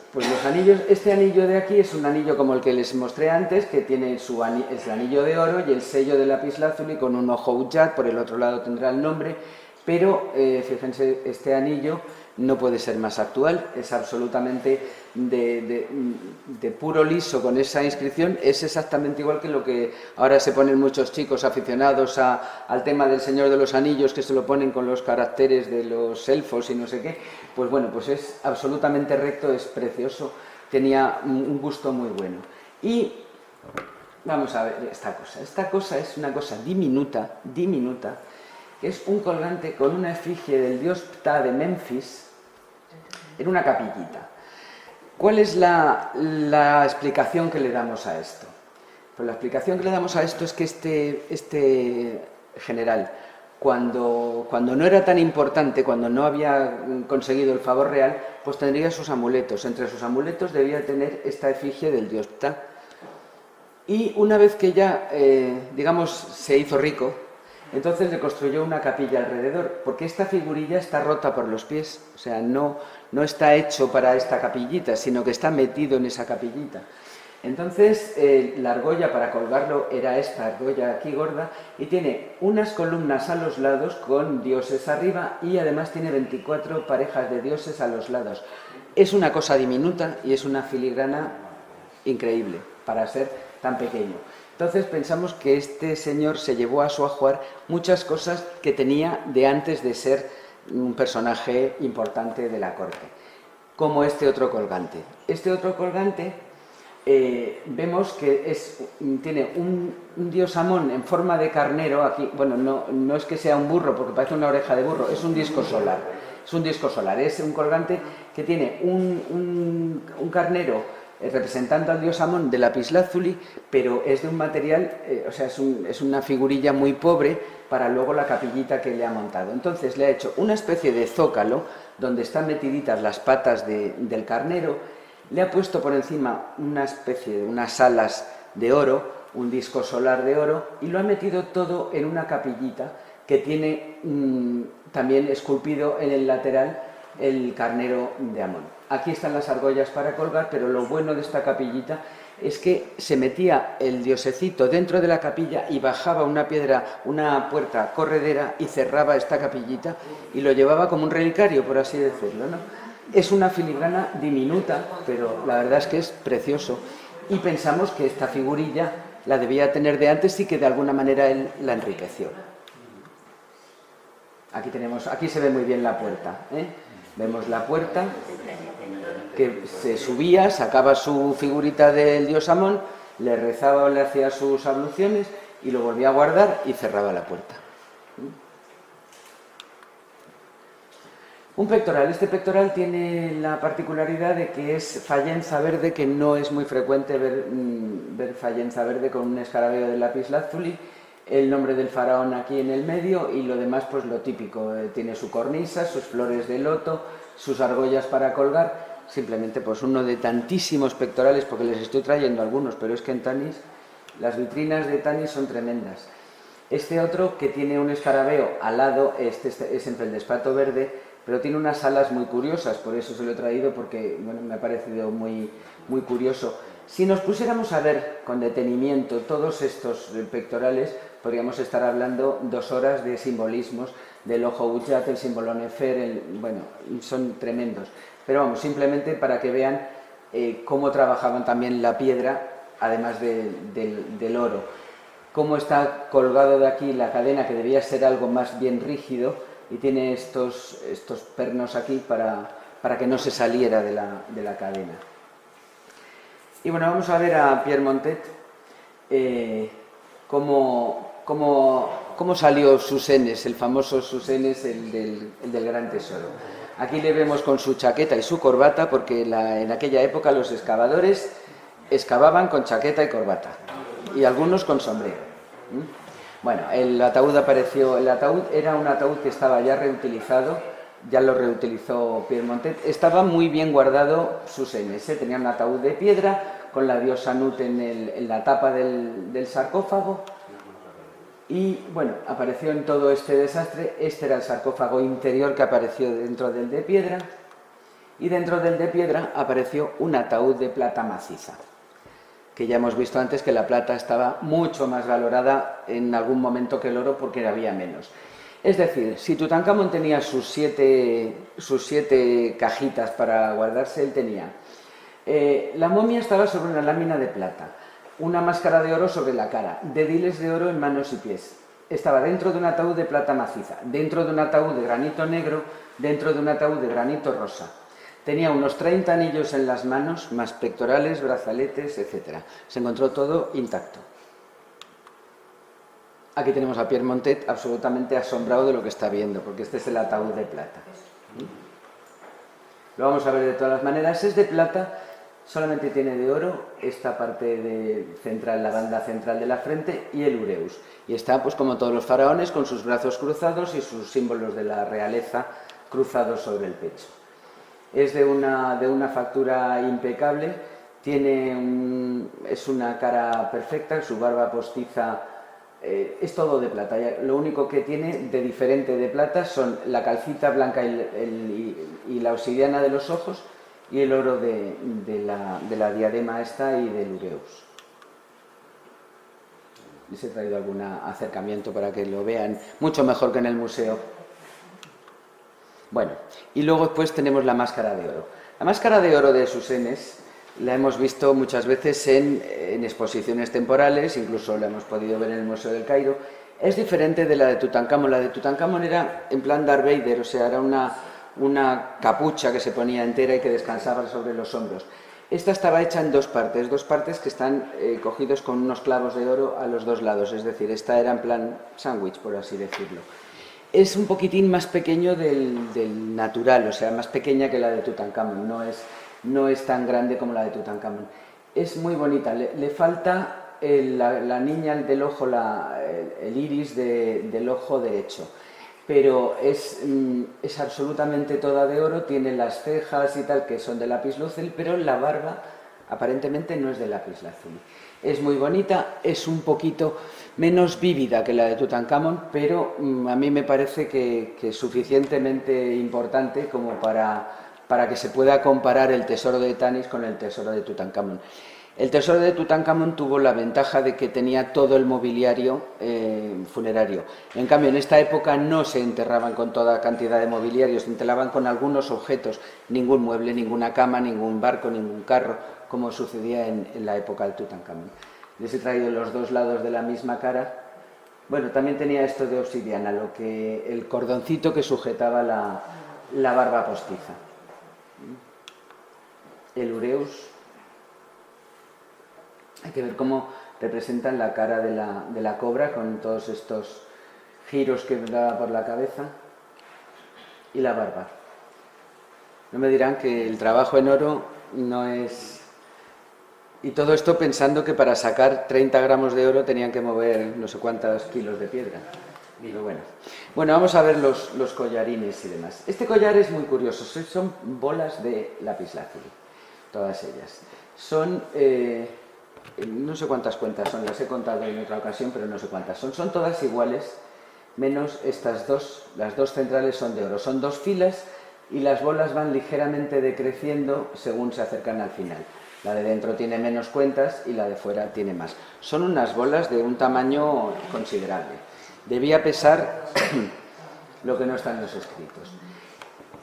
este anillo de aquí es un anillo como el que les mostré antes, que tiene es el anillo de oro y el sello de lapislázuli con un ojo Ujjat, por el otro lado tendrá el nombre, pero fíjense, este anillo no puede ser más actual, es absolutamente de puro liso con esa inscripción, es exactamente igual que lo que ahora se ponen muchos chicos aficionados al tema del Señor de los Anillos, que se lo ponen con los caracteres de los elfos y no sé qué. Pues bueno, pues es absolutamente recto, es precioso, tenía un gusto muy bueno. Y vamos a ver esta cosa es una cosa diminuta, que es un colgante con una efigie del dios Ptah de Memphis en una capillita. ¿Cuál es la explicación que le damos a esto? Pues la explicación que le damos a esto es que este general, cuando no era tan importante, cuando no había conseguido el favor real, pues tendría sus amuletos. Entre sus amuletos debía tener esta efigie del dios Ptah. Y una vez que ya, digamos, se hizo rico, entonces le construyó una capilla alrededor, porque esta figurilla está rota por los pies, o sea, no está hecho para esta capillita, sino que está metido en esa capillita. Entonces, la argolla para colgarlo era esta argolla aquí gorda, y tiene unas columnas a los lados con dioses arriba, y además tiene 24 parejas de dioses a los lados. Es una cosa diminuta y es una filigrana increíble para ser tan pequeño. Entonces pensamos que este señor se llevó a su ajuar muchas cosas que tenía de antes de ser un personaje importante de la corte, como este otro colgante. Este otro colgante vemos que tiene un dios Amón en forma de carnero. Aquí, bueno, no es que sea un burro, porque parece una oreja de burro, es un disco solar. Es un colgante que tiene un carnero representando al dios Amón de lapislázuli, pero es de un material, o sea, es una figurilla muy pobre para luego la capillita que le ha montado. Entonces le ha hecho una especie de zócalo donde están metiditas las patas del carnero, le ha puesto por encima una especie de unas alas de oro, un disco solar de oro, y lo ha metido todo en una capillita que tiene también esculpido en el lateral el carnero de Amón. Aquí están las argollas para colgar, pero lo bueno de esta capillita es que se metía el diosecito dentro de la capilla y bajaba una puerta corredera y cerraba esta capillita y lo llevaba como un relicario, por así decirlo, ¿no? Es una filigrana diminuta, pero la verdad es que es precioso. Y pensamos que esta figurilla la debía tener de antes y que de alguna manera él la enriqueció. Aquí se ve muy bien la puerta, ¿eh? Vemos la puerta, que se subía, sacaba su figurita del dios Amón, le rezaba o le hacía sus abluciones y lo volvía a guardar y cerraba la puerta. Un pectoral. Este pectoral tiene la particularidad de que es fallenza verde, que no es muy frecuente ver fallenza verde con un escarabeo de lapislázuli, el nombre del faraón aquí en el medio y lo demás pues lo típico. Tiene su cornisa, sus flores de loto, sus argollas para colgar. Simplemente pues uno de tantísimos pectorales, porque les estoy trayendo algunos, pero es que en Tanis las vitrinas de Tanis son tremendas. Este otro, que tiene un escarabeo al lado, este es en feldespato verde, pero tiene unas alas muy curiosas, por eso se lo he traído, porque bueno, me ha parecido muy, muy curioso. Si nos pusiéramos a ver con detenimiento todos estos pectorales, podríamos estar hablando 2 horas de simbolismos, del ojo Ujat, el símbolo Nefer, bueno, son tremendos. Pero vamos, simplemente para que vean cómo trabajaban también la piedra, además del oro. Cómo está colgado de aquí la cadena, que debía ser algo más bien rígido, y tiene estos pernos aquí para que no se saliera de la cadena. Y bueno, vamos a ver a Pierre Montet cómo salió Susenes, el famoso Susenes, el del Gran Tesoro. Aquí le vemos con su chaqueta y su corbata, porque en aquella época los excavadores excavaban con chaqueta y corbata, y algunos con sombrero. Bueno, el ataúd apareció. El ataúd era un ataúd que estaba ya reutilizado, ya lo reutilizó Pierre Montet. Estaba muy bien guardado Susenes, tenía un ataúd de piedra con la diosa Nut en la tapa del sarcófago. Y bueno, apareció en todo este desastre. Este era el sarcófago interior que apareció dentro del de piedra, y dentro del de piedra apareció un ataúd de plata maciza, que ya hemos visto antes que la plata estaba mucho más valorada en algún momento que el oro, porque había menos. Es decir, si Tutankamón tenía sus siete cajitas para guardarse, él tenía la momia estaba sobre una lámina de plata, una máscara de oro sobre la cara, dediles de oro en manos y pies. Estaba dentro de un ataúd de plata maciza, dentro de un ataúd de granito negro, dentro de un ataúd de granito rosa. Tenía unos 30 anillos en las manos, más pectorales, brazaletes, etc. Se encontró todo intacto. Aquí tenemos a Pierre Montet absolutamente asombrado de lo que está viendo, porque este es el ataúd de plata. Lo vamos a ver de todas las maneras. Es de plata, solamente tiene de oro esta parte central, la banda central de la frente, y el ureus. Y está, pues como todos los faraones, con sus brazos cruzados y sus símbolos de la realeza cruzados sobre el pecho. Es de una factura impecable, es una cara perfecta, su barba postiza, es todo de plata. Lo único que tiene de diferente de plata son la calcita blanca y la obsidiana de los ojos, y el oro de la diadema esta y del ureus. Les he traído algún acercamiento para que lo vean mucho mejor que en el museo. Bueno, y luego después tenemos la máscara de oro. La máscara de oro de Susenes la hemos visto muchas veces en exposiciones temporales, incluso la hemos podido ver en el Museo del Cairo. Es diferente de la de Tutankamón. La de Tutankamón era en plan Darth Vader, o sea, era una capucha que se ponía entera y que descansaba sobre los hombros. Esta estaba hecha en dos partes que están cogidos con unos clavos de oro a los dos lados, es decir, esta era en plan sándwich, por así decirlo. Es un poquitín más pequeño del natural, o sea, más pequeña que la de Tutankamón, no es tan grande como la de Tutankamón. Es muy bonita, le falta la niña del ojo, el iris del ojo derecho, pero es absolutamente toda de oro, tiene las cejas y tal que son de lapislázuli, pero la barba aparentemente no es de lapislázuli. Es muy bonita, es un poquito menos vívida que la de Tutankamón, pero a mí me parece que es suficientemente importante como para que se pueda comparar el tesoro de Tanis con el tesoro de Tutankamón. El tesoro de Tutankamón tuvo la ventaja de que tenía todo el mobiliario funerario. En cambio, en esta época no se enterraban con toda cantidad de mobiliario, se enterraban con algunos objetos, ningún mueble, ninguna cama, ningún barco, ningún carro, como sucedía en la época del Tutankamón. Les he traído los dos lados de la misma cara. Bueno, también tenía esto de obsidiana, el cordoncito que sujetaba la barba postiza. el ureus. Hay que ver cómo representan la cara de la cobra con todos estos giros que da por la cabeza, y la barba. No me dirán que el trabajo en oro no es... Y todo esto pensando que para sacar 30 gramos de oro tenían que mover no sé cuántos kilos de piedra. Pero bueno, vamos a ver los collarines y demás. Este collar es muy curioso, son bolas de lapislázuli, todas ellas. Son, no sé cuántas cuentas son, las he contado en otra ocasión, pero no sé cuántas son. Son todas iguales, menos estas dos, las dos centrales son de oro. Son dos filas y las bolas van ligeramente decreciendo según se acercan al final. La de dentro tiene menos cuentas y la de fuera tiene más. Son unas bolas de un tamaño considerable. Debía pesar lo que no está en los escritos.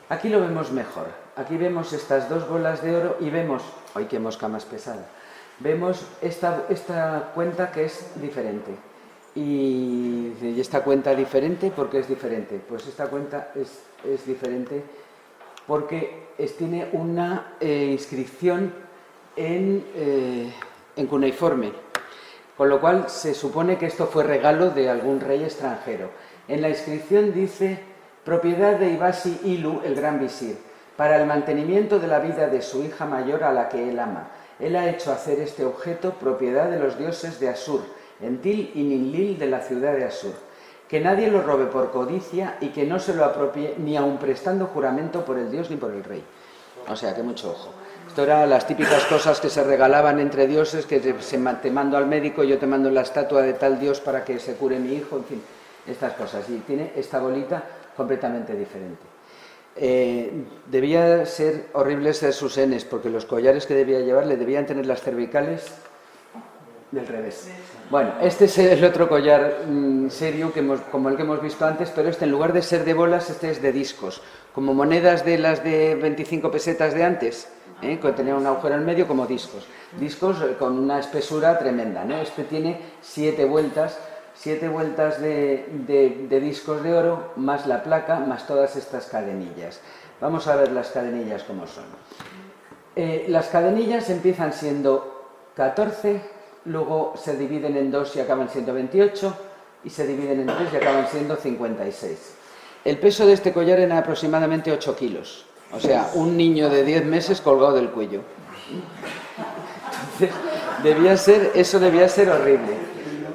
Aquí lo vemos mejor. Aquí vemos estas dos bolas de oro y vemos... ¡Ay, qué mosca más pesada! Vemos esta cuenta que es diferente. Y esta cuenta diferente, ¿por qué es diferente? Pues esta cuenta es diferente porque tiene una inscripción en cuneiforme. Con lo cual se supone que esto fue regalo de algún rey extranjero. En la inscripción dice: propiedad de Ibasi Ilu, el gran visir, para el mantenimiento de la vida de su hija mayor a la que él ama. Él ha hecho hacer este objeto propiedad de los dioses de Asur, Entil y Ninlil de la ciudad de Asur. Que nadie lo robe por codicia y que no se lo apropie ni aun prestando juramento por el dios ni por el rey. O sea, que mucho ojo. Esto eran las típicas cosas que se regalaban entre dioses, que te mando al médico, yo te mando la estatua de tal dios para que se cure mi hijo, en fin, estas cosas. Y tiene esta bolita completamente diferente. Debía ser horrible ser sus enes, porque los collares que debía llevar le debían tener las cervicales del revés. Bueno, este es el otro collar serio como el que hemos visto antes, pero este en lugar de ser de bolas, este es de discos, como monedas de las de 25 pesetas de antes. Que tenía un agujero en medio, como discos con una espesura tremenda, ¿no? Este tiene 7 vueltas de discos de oro, más la placa, más todas estas cadenillas. Vamos a ver las cadenillas cómo son. Las cadenillas empiezan siendo 14, luego se dividen en 2 y acaban siendo 28, y se dividen en 3 y acaban siendo 56. El peso de este collar era aproximadamente 8 kilos. O sea, un niño de 10 meses colgado del cuello. Eso debía ser horrible.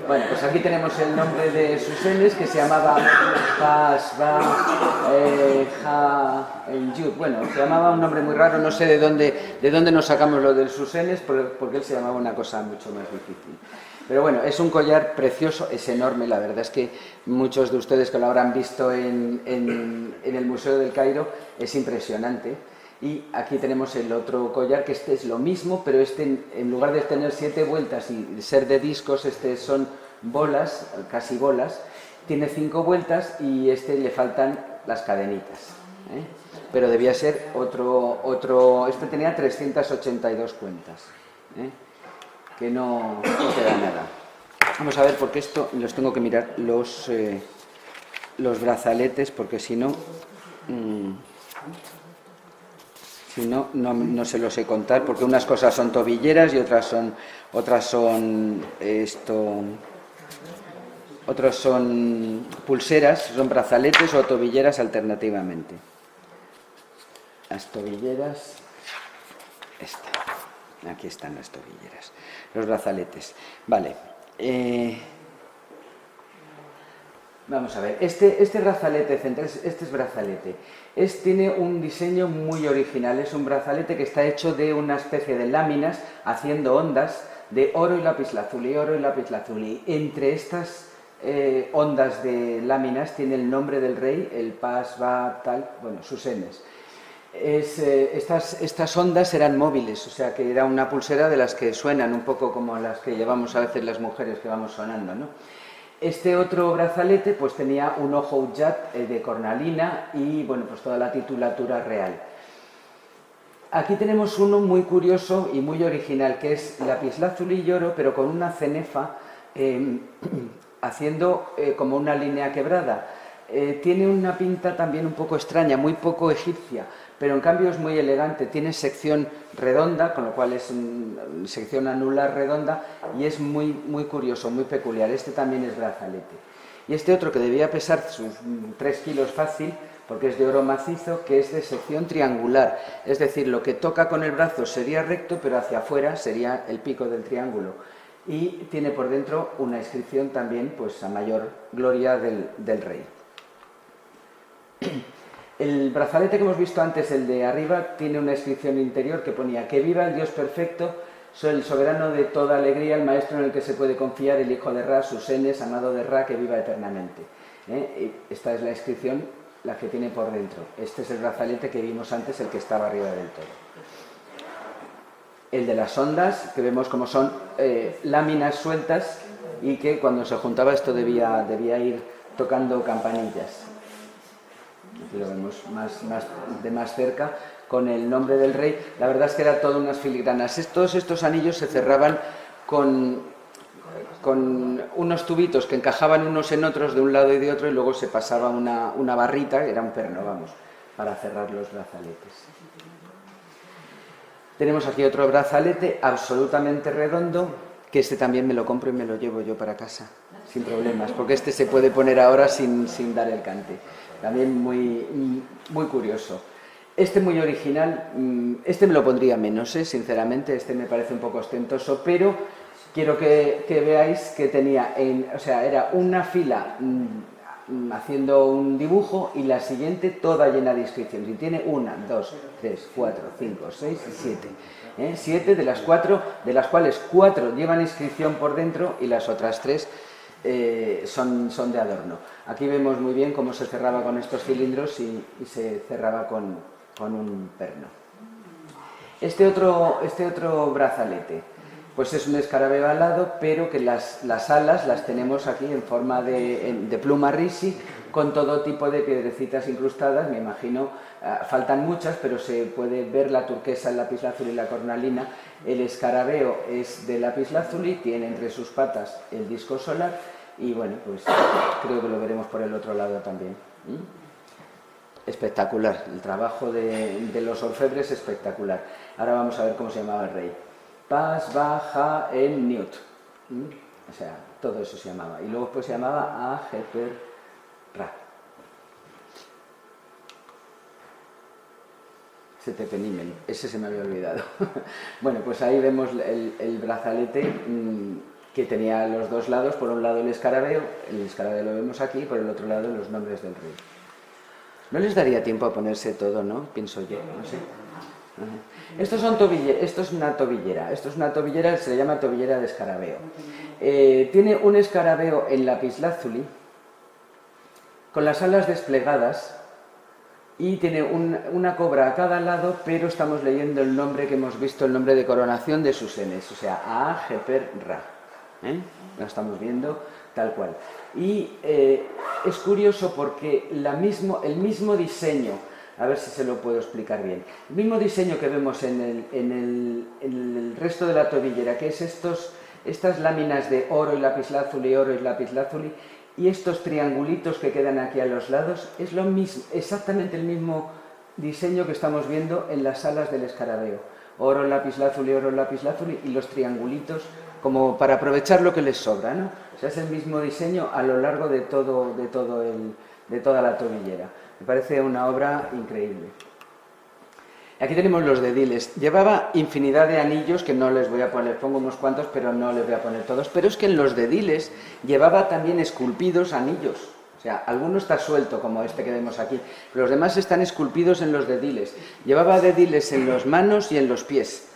Bueno, pues aquí tenemos el nombre de sus enes, que se llamaba Yud. Bueno, se llamaba un nombre muy raro, no sé de dónde nos sacamos lo de sus enes, porque él se llamaba una cosa mucho más difícil. Pero bueno, es un collar precioso, es enorme, la verdad es que muchos de ustedes que lo habrán visto en el Museo del Cairo, es impresionante. Y aquí tenemos el otro collar, que este es lo mismo, pero este en lugar de tener 7 vueltas y ser de discos, este son bolas, casi bolas, tiene 5 vueltas y este le faltan las cadenitas. Pero debía ser este tenía 382 cuentas. Que no queda nada. Vamos a ver, porque esto los tengo que mirar los brazaletes, porque si no se los sé contar, porque unas cosas son tobilleras y otras son pulseras, son brazaletes o tobilleras alternativamente. Las tobilleras, aquí están las tobilleras, los brazaletes. Vale. Vamos a ver, este brazalete central, este es brazalete. Tiene un diseño muy original, es un brazalete que está hecho de una especie de láminas haciendo ondas de oro y lapislázuli. Entre estas ondas de láminas tiene el nombre del rey, el Pas, Va, tal, bueno, sus enes. Estas ondas eran móviles, o sea que era una pulsera de las que suenan, un poco como las que llevamos a veces las mujeres que vamos sonando, ¿no? Este otro brazalete pues tenía un ojo ujat de cornalina y bueno, pues toda la titulatura real. Aquí tenemos uno muy curioso y muy original, que es lapislázuli y oro, pero con una cenefa haciendo como una línea quebrada. Tiene una pinta también un poco extraña, muy poco egipcia, pero en cambio es muy elegante, tiene sección redonda, con lo cual es sección anular redonda, y es muy, muy curioso, muy peculiar. Este también es brazalete. Y este otro, que debía pesar sus 3 kilos fácil, porque es de oro macizo, que es de sección triangular, es decir, lo que toca con el brazo sería recto, pero hacia afuera sería el pico del triángulo, y tiene por dentro una inscripción también, pues a mayor gloria del rey. El brazalete que hemos visto antes, el de arriba, tiene una inscripción interior que ponía: que viva el Dios perfecto, soy el soberano de toda alegría, el maestro en el que se puede confiar, el hijo de Ra, Susenes, amado de Ra, que viva eternamente. Esta es la inscripción, la que tiene por dentro. Este es el brazalete que vimos antes, el que estaba arriba del todo. El de las ondas, que vemos como son láminas sueltas, y que cuando se juntaba esto debía ir tocando campanillas. Aquí lo vemos de más cerca, con el nombre del rey. La verdad es que era todo unas filigranas. Todos estos anillos se cerraban con unos tubitos que encajaban unos en otros de un lado y de otro, y luego se pasaba una barrita, era un perno, vamos, para cerrar los brazaletes. Tenemos aquí otro brazalete absolutamente redondo, que este también me lo compro y me lo llevo yo para casa, sin problemas, porque este se puede poner ahora sin dar el cante. También muy, muy curioso. Este muy original, este me lo pondría menos, sinceramente, este me parece un poco ostentoso, pero quiero que veáis que tenía, era una fila haciendo un dibujo y la siguiente toda llena de inscripciones. Y tiene 1, 2, 3, 4, 5, 6 y 7. 7 de las cuales 4 llevan inscripción por dentro y las otras 3 son de adorno. Aquí vemos muy bien cómo se cerraba con estos cilindros y se cerraba con un perno. Este otro brazalete, pues es un escarabeo alado, pero que las alas las tenemos aquí en forma de pluma risi, con todo tipo de piedrecitas incrustadas. Me imagino, faltan muchas, pero se puede ver la turquesa, el lapislázuli y la cornalina. El escarabeo es de lapislázuli, tiene entre sus patas el disco solar, y bueno, pues creo que lo veremos por el otro lado también. Espectacular, el trabajo de los orfebres, espectacular. Ahora vamos a ver cómo se llamaba el rey. Pas, Baja, en Newt. O sea, todo eso se llamaba. Y luego pues se llamaba Ajeper Ra. Setepenimen, ese se me había olvidado. Bueno, pues ahí vemos el brazalete que tenía a los dos lados. Por un lado el escarabeo lo vemos aquí, por el otro lado los nombres del rey. No les daría tiempo a ponerse todo, ¿no? Pienso yo, no sé. Esto es una tobillera, se le llama tobillera de escarabeo. Tiene un escarabeo en lapislázuli, con las alas desplegadas, y tiene una cobra a cada lado, pero estamos leyendo el nombre que hemos visto, el nombre de coronación de Susenes, o sea, Ajeper Ra. Lo estamos viendo tal cual. Y es curioso porque el mismo diseño, a ver si se lo puedo explicar bien, el mismo diseño que vemos en el resto de la tobillera, que es estas láminas de oro y lapislázuli, y estos triangulitos que quedan aquí a los lados, es lo mismo, exactamente el mismo diseño que estamos viendo en las alas del escarabeo. Oro, lapislázuli, y los triangulitos, como para aprovechar lo que les sobra, ¿no? O sea, es el mismo diseño a lo largo de toda la tobillera. Me parece una obra increíble. Aquí tenemos los dediles. Llevaba infinidad de anillos que no les voy a poner, pongo unos cuantos, pero no les voy a poner todos. Pero es que en los dediles llevaba también esculpidos anillos. O sea, alguno está suelto, como este que vemos aquí, pero los demás están esculpidos en los dediles. Llevaba dediles en las manos y en los pies,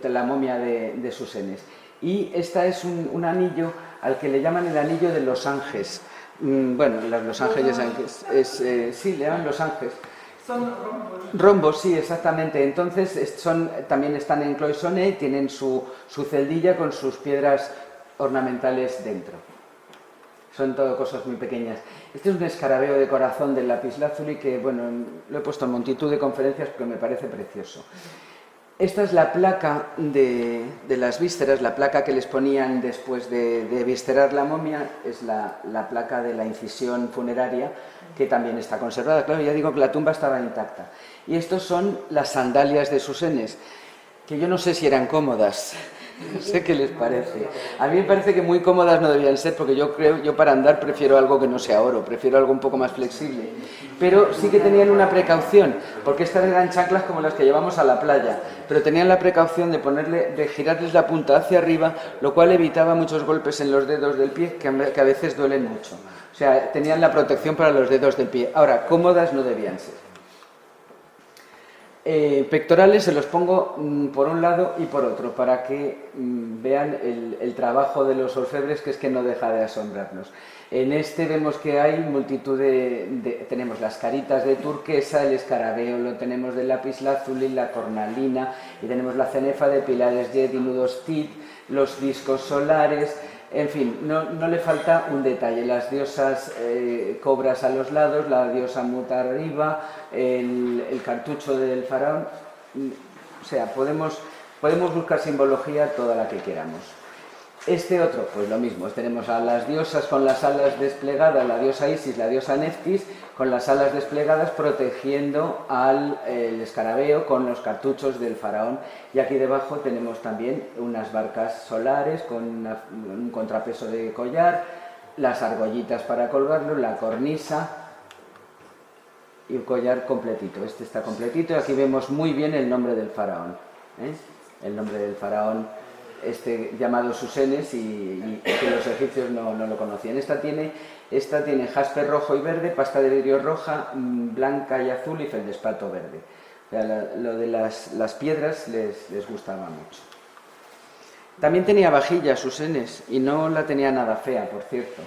la momia de Susenes. Y esta es un anillo al que le llaman el anillo de los ángeles. Bueno, los ángeles sí, le llaman los ángeles. Son rombos. Rombos, sí, exactamente. Entonces también están en cloisonné, tienen su celdilla con sus piedras ornamentales dentro. Son todo cosas muy pequeñas. Este es un escarabeo de corazón del lapislázuli que, bueno, lo he puesto en multitud de conferencias porque me parece precioso. Esta es la placa de las vísceras, la placa que les ponían después de viscerar la momia, es la placa de la incisión funeraria, que también está conservada. Claro, ya digo que la tumba estaba intacta. Y estos son las sandalias de Susenes, que yo no sé si eran cómodas. No sé qué les parece. A mí me parece que muy cómodas no debían ser, porque yo para andar prefiero algo que no sea oro, prefiero algo un poco más flexible. Pero sí que tenían una precaución, porque estas eran chanclas como las que llevamos a la playa, pero tenían la precaución de girarles la punta hacia arriba, lo cual evitaba muchos golpes en los dedos del pie, que a veces duelen mucho. O sea, tenían la protección para los dedos del pie. Ahora, cómodas no debían ser. Pectorales se los pongo por un lado y por otro, para que vean el trabajo de los orfebres, que es que no deja de asombrarnos. En este vemos que hay multitud tenemos las caritas de turquesa, el escarabeo, lo tenemos de lapislázuli, la cornalina, y tenemos la cenefa de pilares jet y nudos tit, los discos solares. En fin, no le falta un detalle. Las diosas cobras a los lados, la diosa Mut arriba, el cartucho del faraón. O sea, podemos buscar simbología toda la que queramos. Este otro, pues lo mismo. Tenemos a las diosas con las alas desplegadas, la diosa Isis, la diosa Neftis, con las alas desplegadas protegiendo al escarabeo con los cartuchos del faraón. Y aquí debajo tenemos también unas barcas solares con un contrapeso de collar, las argollitas para colgarlo, la cornisa y un collar completito. Este está completito y aquí vemos muy bien el nombre del faraón. El nombre del faraón llamado Susenes y que los egipcios no lo conocían. Esta tiene jaspe rojo y verde, pasta de vidrio roja, blanca y azul y feldespato verde. O sea, lo de las piedras les gustaba mucho. También tenía vajilla Susenes y no la tenía nada fea, por cierto.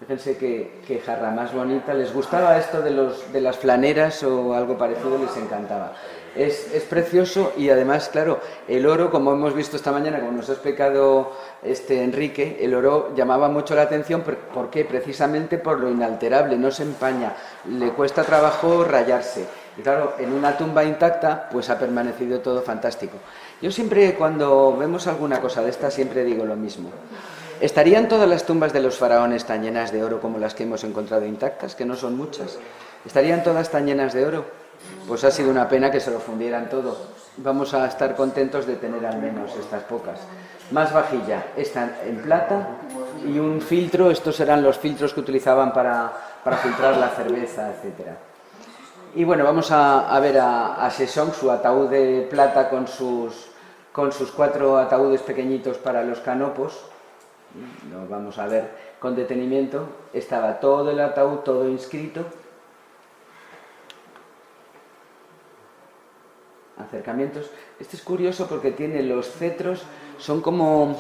Fíjense qué jarra más bonita. Les gustaba esto de las flaneras o algo parecido, les encantaba. Es precioso y además, claro, el oro, como hemos visto esta mañana, como nos ha explicado Enrique, el oro llamaba mucho la atención. ¿Por qué? Precisamente por lo inalterable, no se empaña, le cuesta trabajo rayarse. Y claro, en una tumba intacta, pues ha permanecido todo fantástico. Yo siempre, cuando vemos alguna cosa de esta, siempre digo lo mismo. ¿Estarían todas las tumbas de los faraones tan llenas de oro como las que hemos encontrado intactas, que no son muchas? ¿Estarían todas tan llenas de oro? Pues ha sido una pena que se lo fundieran todo. Vamos a estar contentos de tener al menos estas pocas. Más vajilla, esta en plata y un filtro. Estos eran los filtros que utilizaban para filtrar la cerveza, etc. Y bueno, vamos a ver a Sesong, su ataúd de plata con sus 4 ataúdes pequeñitos para los canopos. Lo vamos a ver con detenimiento. Estaba todo el ataúd, todo inscrito. Acercamientos. Este es curioso porque tiene los cetros, son como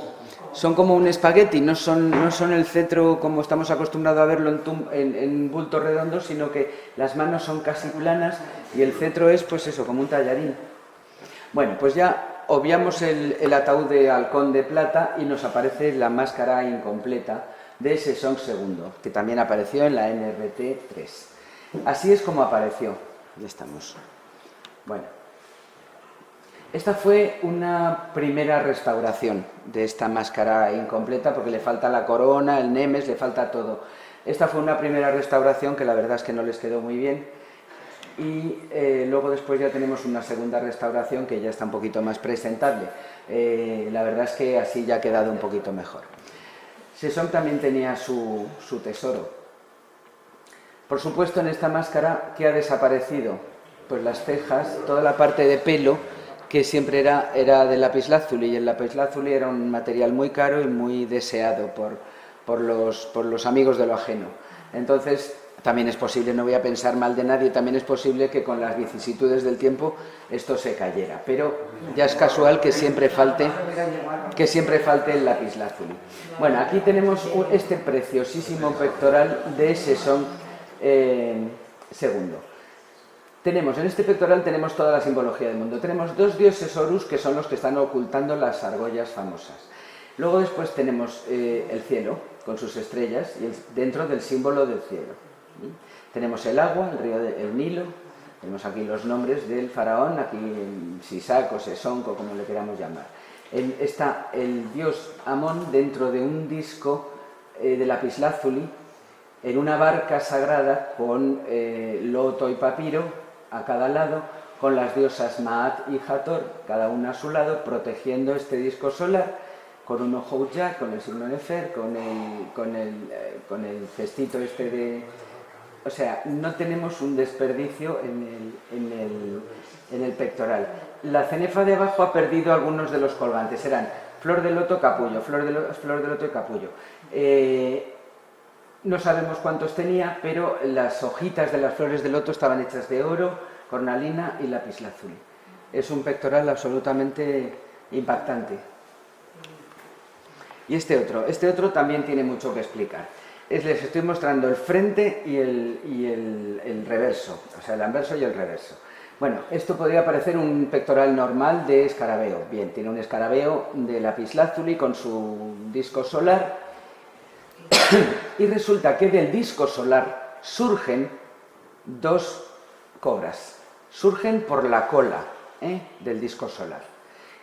un espagueti, no son el cetro como estamos acostumbrados a verlo en bultos redondos, sino que las manos son casi planas y el cetro es, pues eso, como un tallarín. Bueno, pues ya obviamos el ataúd de halcón de plata y nos aparece la máscara incompleta de Sesong II, que también apareció en la NRT 3. Así es como apareció. Ya estamos. Bueno. Esta fue una primera restauración de esta máscara incompleta, porque le falta la corona, el nemes, le falta todo. Esta fue una primera restauración que la verdad es que no les quedó muy bien. Y luego después ya tenemos una segunda restauración que ya está un poquito más presentable. La verdad es que así ya ha quedado un poquito mejor. Sesong también tenía su tesoro. Por supuesto, en esta máscara, ¿qué ha desaparecido? Pues las cejas, toda la parte de pelo, que siempre era de lapislázuli, y el lapislázuli era un material muy caro y muy deseado por los amigos de lo ajeno. Entonces, también es posible, no voy a pensar mal de nadie, también es posible que con las vicisitudes del tiempo esto se cayera, pero ya es casual que siempre falte el lapislázuli. Bueno, aquí tenemos este preciosísimo pectoral de Sesong II. En este pectoral tenemos toda la simbología del mundo. Tenemos 2 dioses Horus, que son los que están ocultando las argollas famosas. Luego después tenemos el cielo, con sus estrellas, y dentro del símbolo del cielo. Tenemos el agua, el río el Nilo, Tenemos aquí los nombres del faraón, aquí Sisac o Sesonco, como le queramos llamar. Está el dios Amón dentro de un disco de lapislázuli, en una barca sagrada con loto y papiro a cada lado, con las diosas Maat y Hathor, cada una a su lado, protegiendo este disco solar, con un ojo Ujjah, con el signo Nefer, con el gestito este de... O sea, no tenemos un desperdicio en el pectoral. La cenefa de abajo ha perdido algunos de los colgantes, eran flor de loto, capullo, flor de loto y capullo. No sabemos cuántos tenía, pero las hojitas de las flores de loto estaban hechas de oro, cornalina y lapislázuli. Es un pectoral absolutamente impactante. Y este otro también tiene mucho que explicar. Les estoy mostrando el frente y el reverso, o sea, el anverso y el reverso. Bueno, esto podría parecer un pectoral normal de escarabeo. Bien, tiene un escarabeo de lapislázuli con su disco solar y resulta que del disco solar surgen dos cobras. Surgen por la cola del disco solar.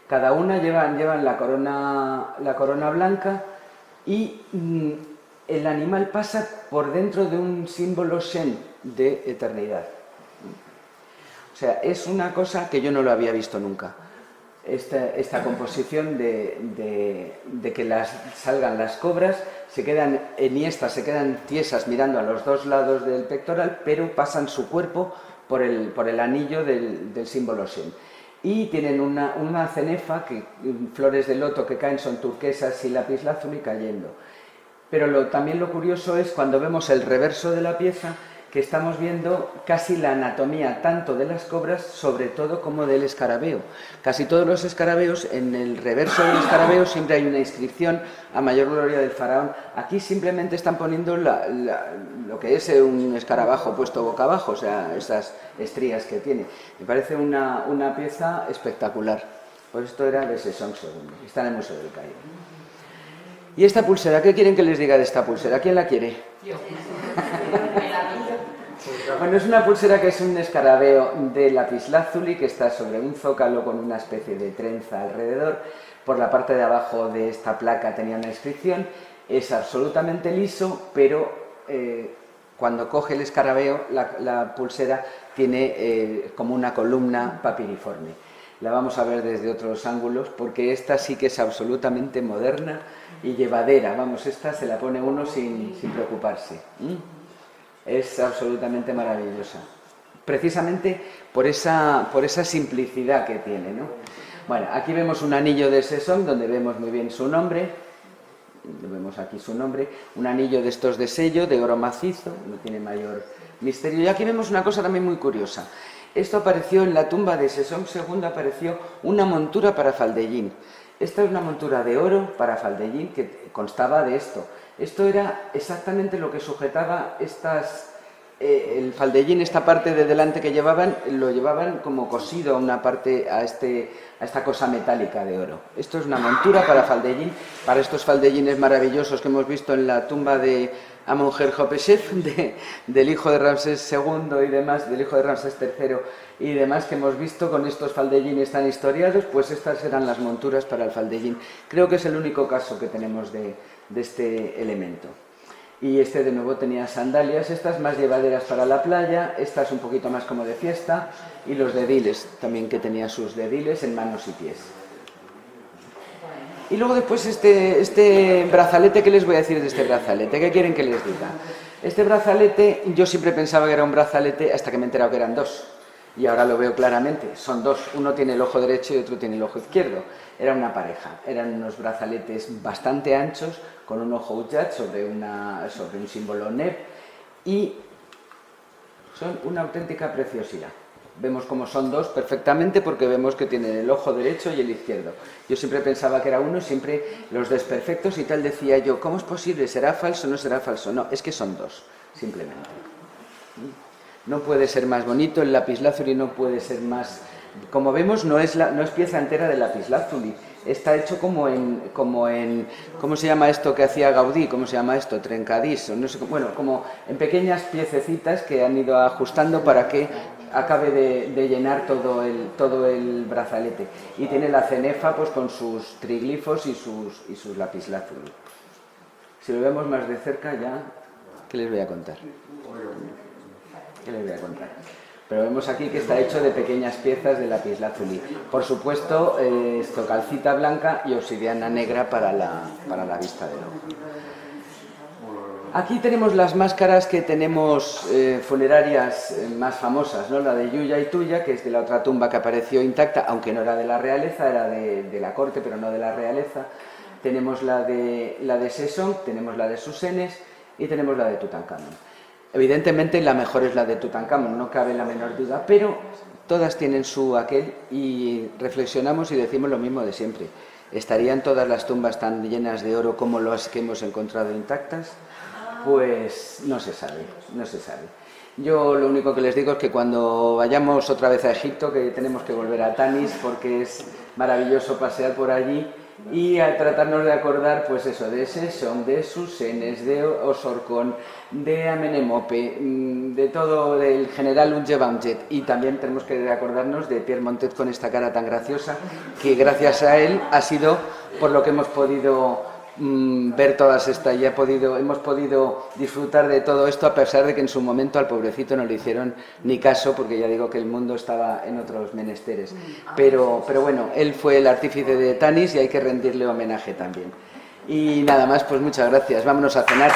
Cada una llevan la corona blanca y el animal pasa por dentro de un símbolo Shen de eternidad. O sea, es una cosa que yo no lo había visto nunca. Esta composición de que salgan las cobras, se quedan enhiestas, se quedan tiesas mirando a los dos lados del pectoral, pero pasan su cuerpo por el anillo del símbolo Shen. Y tienen una cenefa, flores de loto que caen son turquesas y lapislázuli cayendo. Pero también lo curioso es cuando vemos el reverso de la pieza, que estamos viendo casi la anatomía tanto de las cobras, sobre todo como del escarabeo. Casi todos los escarabeos, en el reverso del escarabeo siempre hay una inscripción a mayor gloria del faraón. Aquí simplemente están poniendo lo que es un escarabajo puesto boca abajo, o sea, esas estrías que tiene. Me parece una pieza espectacular. Pues esto era de Sesong II, está en el Museo del Cairo. ¿Y esta pulsera? ¿Qué quieren que les diga de esta pulsera? ¿Quién la quiere? Bueno, es una pulsera que es un escarabeo de lapislázuli que está sobre un zócalo con una especie de trenza alrededor. Por la parte de abajo de esta placa tenía una inscripción. Es absolutamente liso, pero cuando coge el escarabeo, la pulsera tiene como una columna papiriforme. La vamos a ver desde otros ángulos porque esta sí que es absolutamente moderna y llevadera. Vamos, esta se la pone uno sin preocuparse. Es absolutamente maravillosa. Precisamente por esa simplicidad que tiene, ¿no? Bueno, aquí vemos un anillo de Sesong donde vemos muy bien su nombre. Vemos aquí su nombre. Un anillo de estos de sello, de oro macizo, no tiene mayor misterio. Y aquí vemos una cosa también muy curiosa. Esto apareció en la tumba de Sesong II, apareció una montura para faldellín. Esta es una montura de oro para faldellín que constaba de esto. Esto era exactamente lo que sujetaba el faldellín, esta parte de delante que llevaban, lo llevaban como cosido a una parte, a esta cosa metálica de oro. Esto es una montura para faldellín, para estos faldellines maravillosos que hemos visto en la tumba de Amonjer-Hopeshef, del hijo de Ramsés II y demás, del hijo de Ramsés III y demás, que hemos visto con estos faldellines tan historiados. Pues estas eran las monturas para el faldellín. Creo que es el único caso que tenemos de este elemento. Y este de nuevo tenía sandalias, estas más llevaderas para la playa, estas un poquito más como de fiesta, y los dediles, también que tenía sus dediles en manos y pies. Y luego después este brazalete, ¿qué les voy a decir de este brazalete? ¿Qué quieren que les diga? Este brazalete, yo siempre pensaba que era un brazalete hasta que me he enterado que eran dos. Y ahora lo veo claramente, son dos, uno tiene el ojo derecho y otro tiene el ojo izquierdo. Era una pareja, eran unos brazaletes bastante anchos, con un ojo Ujjah sobre un símbolo Neb, y son una auténtica preciosidad. Vemos cómo son dos perfectamente porque vemos que tienen el ojo derecho y el izquierdo. Yo siempre pensaba que era uno, siempre los desperfectos y tal, decía yo, ¿cómo es posible? ¿Será falso o no será falso? No, es que son dos, simplemente. No puede ser más bonito, el lapislázuli no puede ser más... Como vemos, no es pieza entera de lapislázuli, está hecho como en... ¿Cómo se llama esto que hacía Gaudí? ¿Cómo se llama esto? Trencadís, o no sé, bueno, como en pequeñas piececitas que han ido ajustando para que acabe de llenar todo el brazalete. Y tiene la cenefa pues con sus triglifos y sus lapislázuli. Si lo vemos más de cerca ya, ¿qué les voy a contar? ¿Qué les voy a contar? Pero vemos aquí que está hecho de pequeñas piezas de lapislázuli. Por supuesto, esto, calcita blanca y obsidiana negra para la vista del ojo. Aquí tenemos las máscaras que tenemos funerarias más famosas, ¿no? La de Yuya y Tuya, que es de la otra tumba que apareció intacta, aunque no era de la realeza, era de la corte, pero no de la realeza. Tenemos la de Sesong, tenemos la de Susenes y tenemos la de Tutankamón. Evidentemente la mejor es la de Tutankamón, no cabe la menor duda, pero todas tienen su aquel y reflexionamos y decimos lo mismo de siempre. ¿Estarían todas las tumbas tan llenas de oro como las que hemos encontrado intactas? Pues no se sabe, no se sabe. Yo lo único que les digo es que cuando vayamos otra vez a Egipto, que tenemos que volver a Tanis porque es maravilloso pasear por allí y a tratarnos de acordar, pues eso, de Sesong, de Susenes, de Osorkon, de Amenemope, de todo, del general Ungevamjet, y también tenemos que acordarnos de Pierre Montet con esta cara tan graciosa, que gracias a él ha sido por lo que hemos podido ver todas estas y hemos podido disfrutar de todo esto, a pesar de que en su momento al pobrecito no le hicieron ni caso, porque ya digo que el mundo estaba en otros menesteres. Pero bueno, él fue el artífice de Tanis y hay que rendirle homenaje también. Y nada más, pues muchas gracias. Vámonos a cenar.